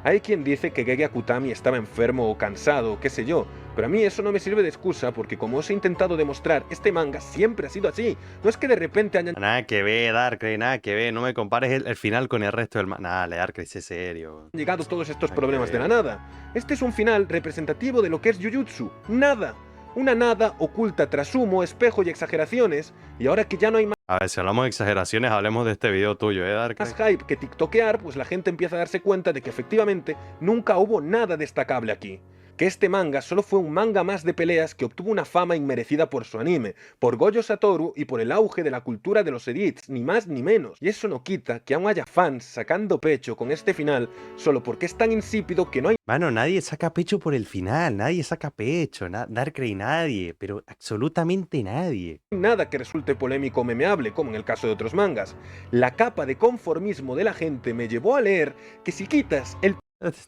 B: Hay quien dice que Gege Akutami estaba enfermo o cansado o qué sé yo, pero a mí eso no me sirve de excusa porque como os he intentado demostrar, este manga siempre ha sido así. No es que de repente hayan
A: Nada que ver, Darkrai, nada que ver. No me compares el final con el resto del Nada, Darkrai, sé serio.
B: llegado todos estos
A: Nada que
B: problemas de la
A: ver.
B: nada. Este es un final representativo de lo que es Jujutsu. Nada. Una nada oculta tras humo, espejo y exageraciones, y ahora que ya no hay
A: A ver, si hablamos de exageraciones, hablemos de este video tuyo, Darkrai.
B: más hype que tiktokear, pues la gente empieza a darse cuenta de que efectivamente nunca hubo nada destacable aquí. Que este manga solo fue un manga más de peleas que obtuvo una fama inmerecida por su anime, por Gojo Satoru y por el auge de la cultura de los edits, ni más ni menos. Y eso no quita que aún haya fans sacando pecho con este final solo porque es tan insípido que no hay
A: Mano, nadie saca pecho por el final, nadie saca pecho, Darkrai nadie, pero absolutamente nadie.
B: nada que resulte polémico o memeable, como en el caso de otros mangas. La capa de conformismo de la gente me llevó a leer que si quitas el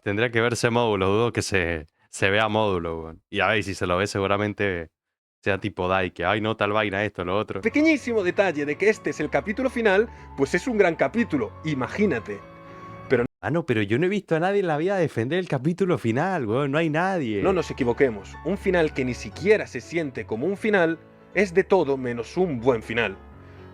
A: Tendría que verse módulo, dudo que se vea módulo, weón. Y a ver, si se lo ve seguramente sea tipo Dai, que ay no, tal vaina, esto, lo otro.
B: pequeñísimo detalle de que este es el capítulo final, pues es un gran capítulo, imagínate.
A: Ah, no, pero yo no he visto a nadie en la vida defender el capítulo final, weón, no hay nadie.
B: No nos equivoquemos, un final que ni siquiera se siente como un final es de todo menos un buen final.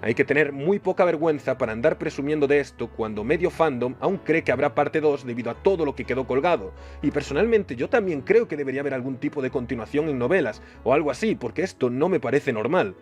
B: Hay que tener muy poca vergüenza para andar presumiendo de esto cuando medio fandom aún cree que habrá parte 2 debido a todo lo que quedó colgado. Y personalmente yo también creo que debería haber algún tipo de continuación en novelas o algo así, porque esto no me parece normal.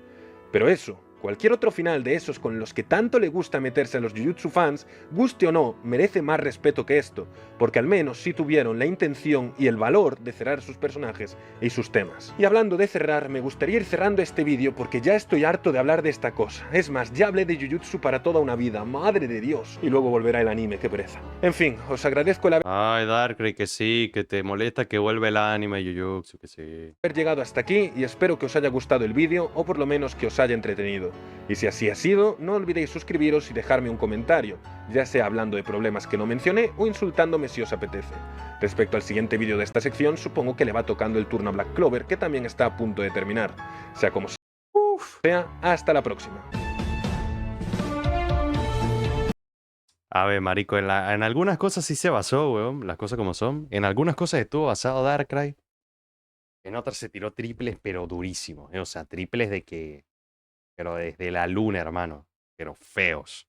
B: Pero eso, cualquier otro final de esos con los que tanto le gusta meterse a los Jujutsu fans, guste o no, merece más respeto que esto, porque al menos sí tuvieron la intención y el valor de cerrar sus personajes y sus temas. Y hablando de cerrar, me gustaría ir cerrando este vídeo porque ya estoy harto de hablar de esta cosa. Es más, ya hablé de Jujutsu para toda una vida, madre de Dios. Y luego volverá el anime, qué pereza. En fin, os agradezco el
A: Ay, Darkrai, que sí, que te molesta que vuelva el anime Jujutsu, que sí.
B: haber llegado hasta aquí y espero que os haya gustado el vídeo o por lo menos que os haya entretenido. Y si así ha sido, no olvidéis suscribiros y dejarme un comentario, ya sea hablando de problemas que no mencioné o insultándome si os apetece. Respecto al siguiente vídeo de esta sección, supongo que le va tocando el turno a Black Clover, que también está a punto de terminar. Sea como sea, hasta la próxima.
A: A ver, marico, en algunas cosas sí se basó, weón, las cosas como son. En algunas cosas estuvo basado Darkrai. En otras se tiró triples, pero durísimos, o sea, triples de que, pero desde la luna, hermano, pero feos.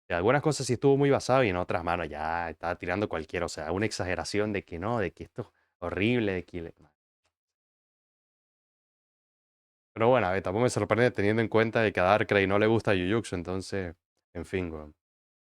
A: En algunas cosas sí estuvo muy basado y en otras, mano, ya estaba tirando cualquiera, o sea, una exageración de que no, de que esto es horrible, de que... Pero bueno, a ver, tampoco me sorprende teniendo en cuenta de que a Darkrai no le gusta Jujutsu, entonces, en fin, weón.